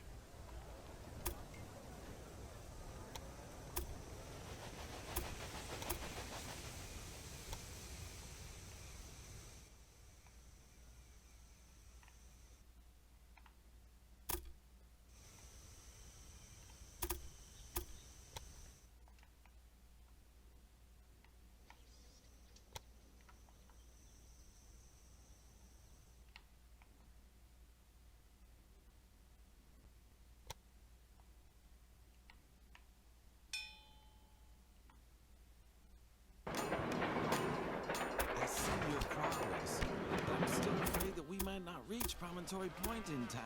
I see your progress, but I'm still afraid that we might not reach Promontory Point in time.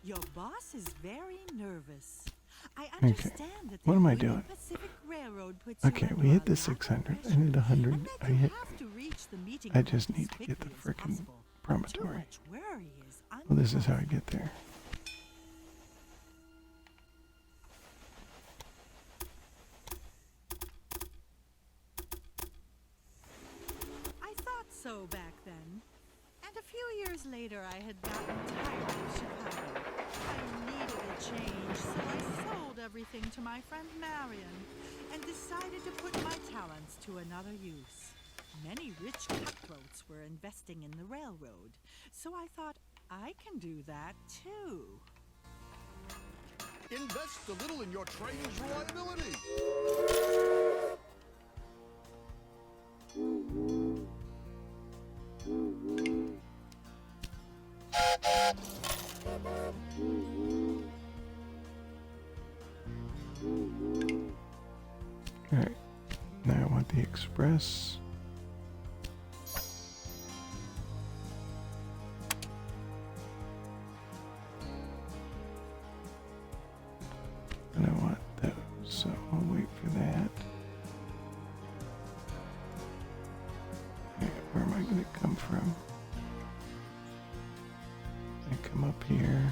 Your boss is very nervous. I understand that What the am I Union doing? Pacific Railroad puts Okay, you we under hit a the lot of 600. I pressure, hit 100. and that I you hit. have to reach the meeting I point just as need to get the quickly as frickin' possible. Too promontory. much worry is Well, this is how I unhealthy. get there. I thought so back then. And a few years later, I had gotten tired of Chicago. I needed a change, so I sold everything to my friend Marion and decided to put my talents to another use. Many rich cutthroats were investing in the railroad, so I thought I can do that too. Invest a little in your train's reliability. Alright. Now I want the express. And I want those, so I'll wait for that. Alright, where am I going to come from? I come up here.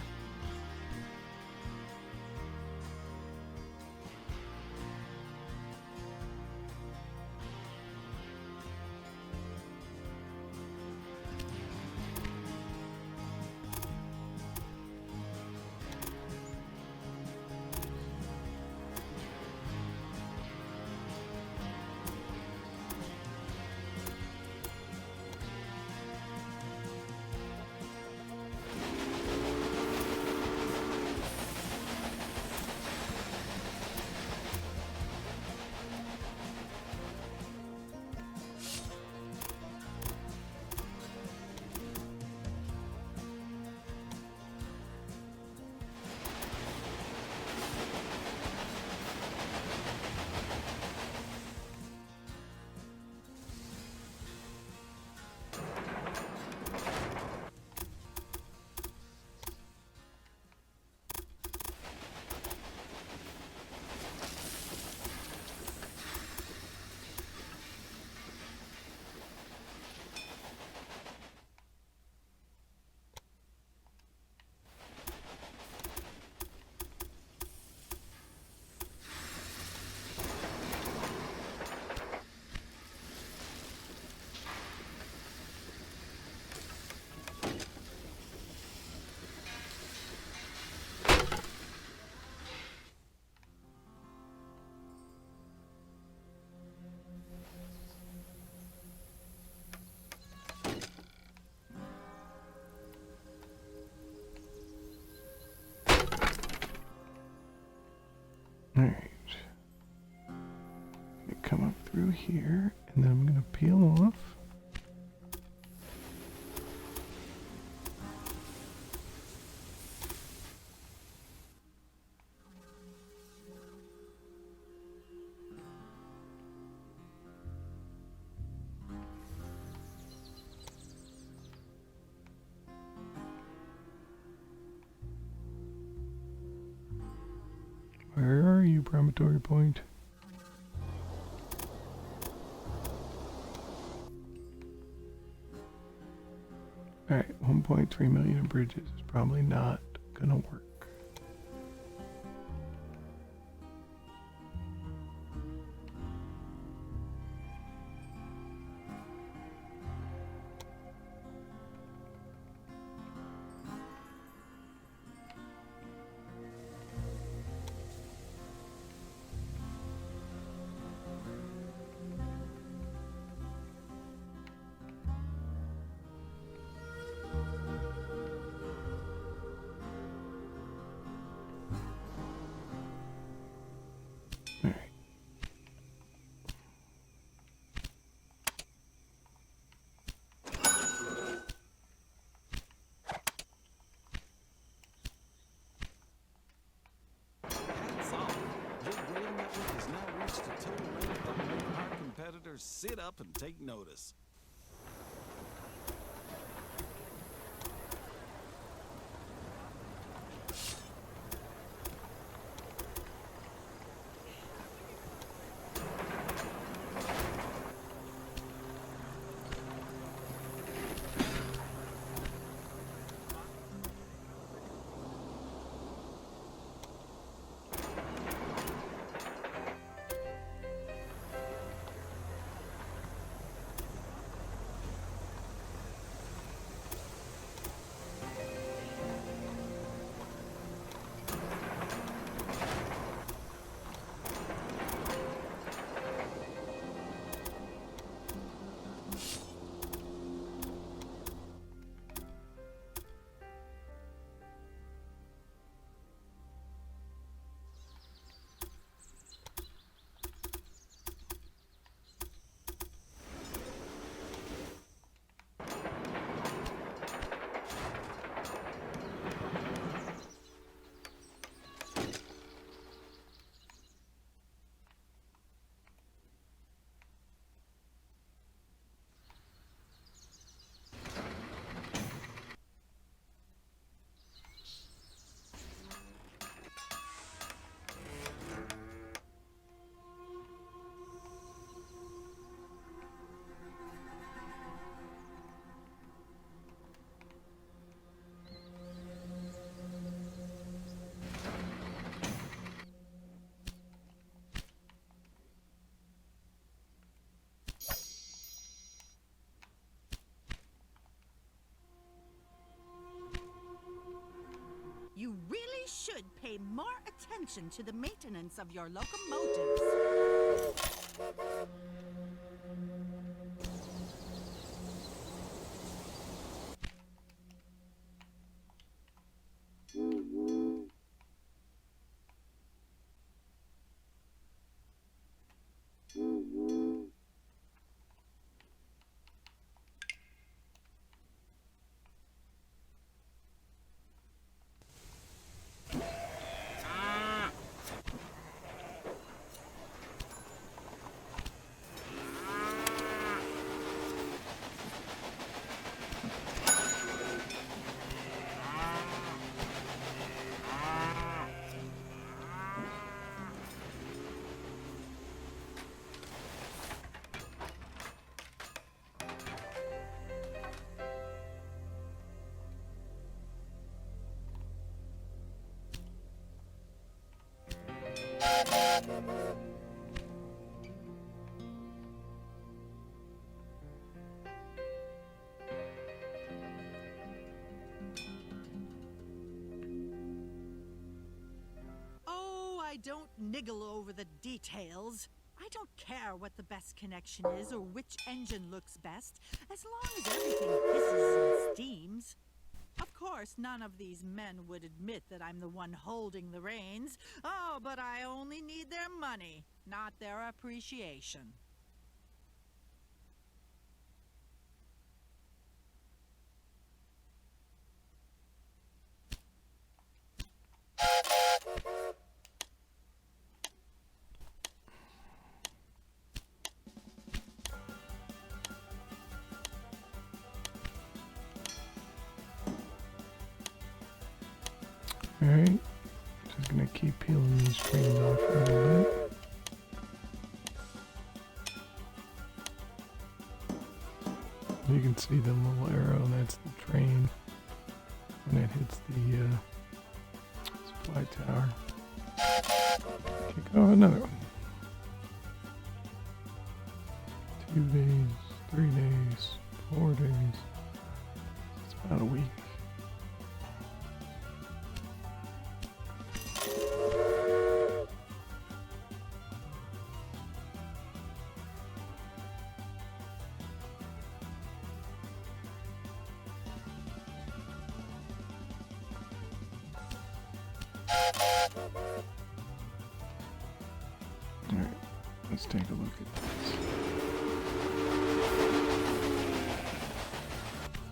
Let me come up through here, and then I'm going to peel off. Where are you, Promontory Point? Alright, 1.3 million in bridges is probably not gonna work. Hats off. Your rail network has now reached a total rate that will make our competitors sit up and take notice. You really should pay more attention to the maintenance of your locomotives. Oh, I don't niggle over the details. I don't care what the best connection is or which engine looks best, as long as everything hisses and steams. Of course, none of these men would admit that I'm the one holding the reins. Oh, but I only need their money, not their appreciation. Alright, just gonna keep peeling these trains off a little bit. You can see the little arrow, that's the train when it hits the supply tower. Kick off another one. 2 days, 3 days, 4 days. It's about a week. Alright, let's take a look at this.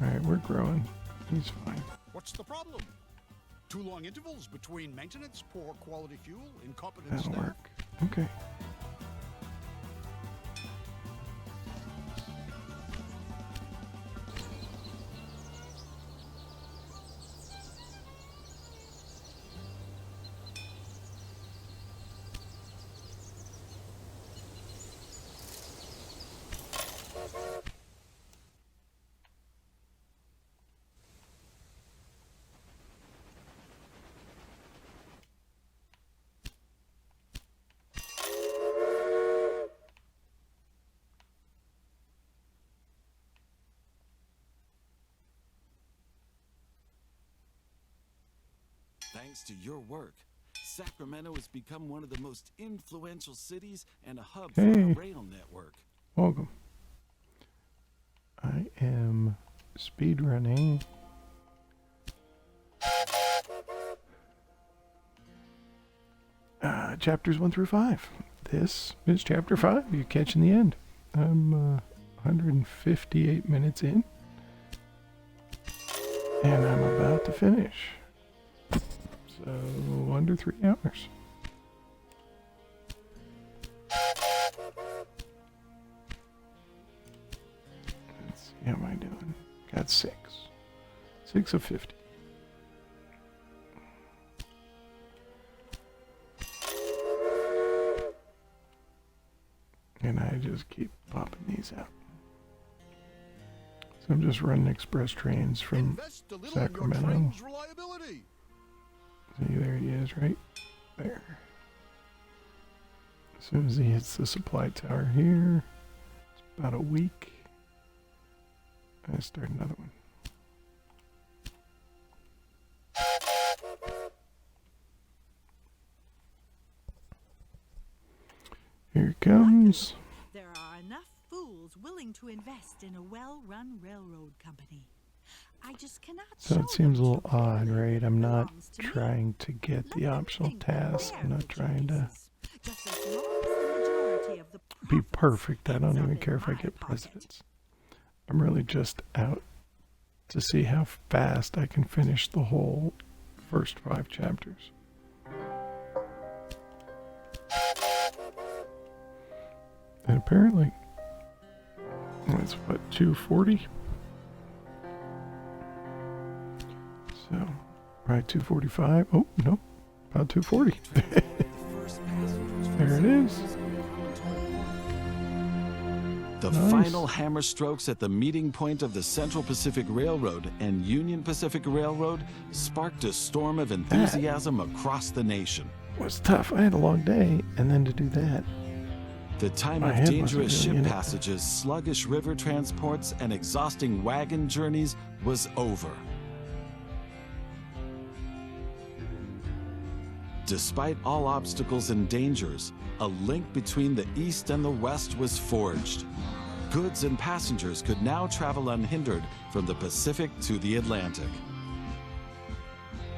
Alright, we're growing. He's fine. What's the problem? Too long intervals between maintenance, poor quality fuel, incompetent That'll staff? work. Okay. Thanks to your work, Sacramento has become one of the most influential cities and a hub for Hey. our rail network. Welcome. I am speedrunning. Chapters 1 through 5. This is chapter 5. You're catching the end. I'm 158 minutes in. And I'm about to finish. So, under 3 hours. Let's see, how am I doing? Got 6. 6 of 50. And I just keep popping these out. So I'm just running express trains from Invest a little in your Sacramento. train's reliability. See, there he is, right there. As soon as he hits the supply tower here, it's about a week. I start another one. Here it comes. There are enough fools willing to invest in a well-run railroad company. I just cannot So show it seems a them little too clearly odd, that right? it I'm not belongs to me. trying to get Let the them optional think they're tasks. I'm their not trying to pieces, just as long as the majority of the be profits perfect. I don't ends up even in care if I my get pocket. presidents. I'm really just out to see how fast I can finish the whole first 5 chapters. And apparently, that's what, 240? So, right, 245. Oh, no, about 240. There it is. The Nice. final hammer strokes at the meeting point of the Central Pacific Railroad and Union Pacific Railroad sparked a storm of enthusiasm across the nation. It was tough. I had a long day, and then to do that. The time My of head wasn't dangerous really ship in it. passages, sluggish river transports, and exhausting wagon journeys was over. Despite all obstacles and dangers, a link between the East and the West was forged. Goods and passengers could now travel unhindered from the Pacific to the Atlantic.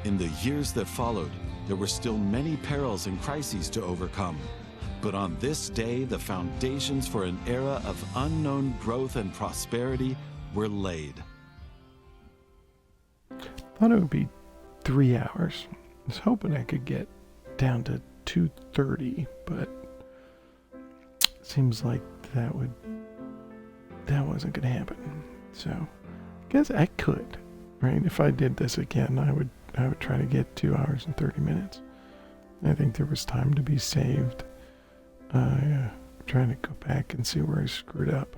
In the years that followed, there were still many perils and crises to overcome. But on this day, the foundations for an era of unknown growth and prosperity were laid. Thought it would be 3 hours. I was hoping I could get down to 2:30, but seems like that wasn't gonna happen. So I guess I could, right? If I did this again, I would try to get 2 hours and 30 minutes. I think there was time to be saved. Trying to go back and see where I screwed up.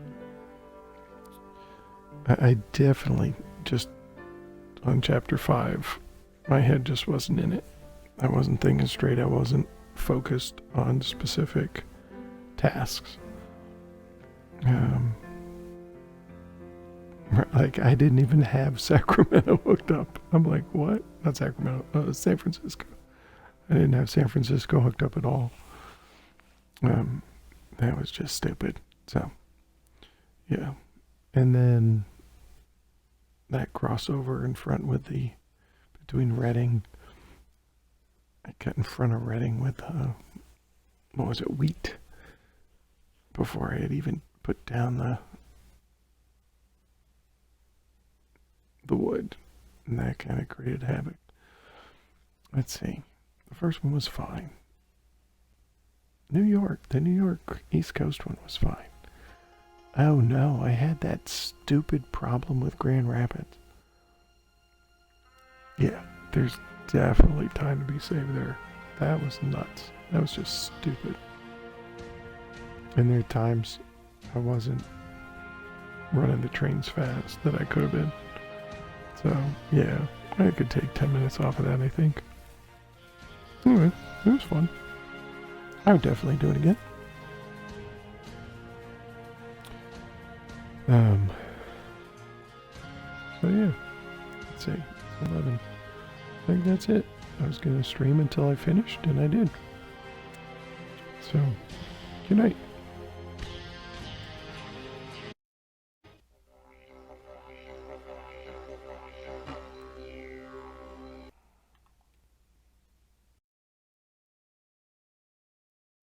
I definitely just on chapter 5, my head just wasn't in it. I wasn't thinking straight. I wasn't focused on specific tasks. Like, I didn't even have Sacramento hooked up. I'm like, what? Not Sacramento, San Francisco. I didn't have San Francisco hooked up at all. That was just stupid. So, yeah. And then that crossover in front with between Reading. I got in front of Reading with, what was it, wheat. Before I had even put down the wood. And that kind of created havoc. Let's see. The first one was fine. The New York East Coast one was fine. Oh no, I had that stupid problem with Grand Rapids. Yeah, there's definitely time to be saved there. That was nuts. That was just stupid. And there are times I wasn't running the trains fast that I could have been. So, yeah, I could take 10 minutes off of that, I think. Anyway, it was fun. I would definitely do it again. So yeah, let's see, 11. I think that's it. I was going to stream until I finished, and I did. So, good night.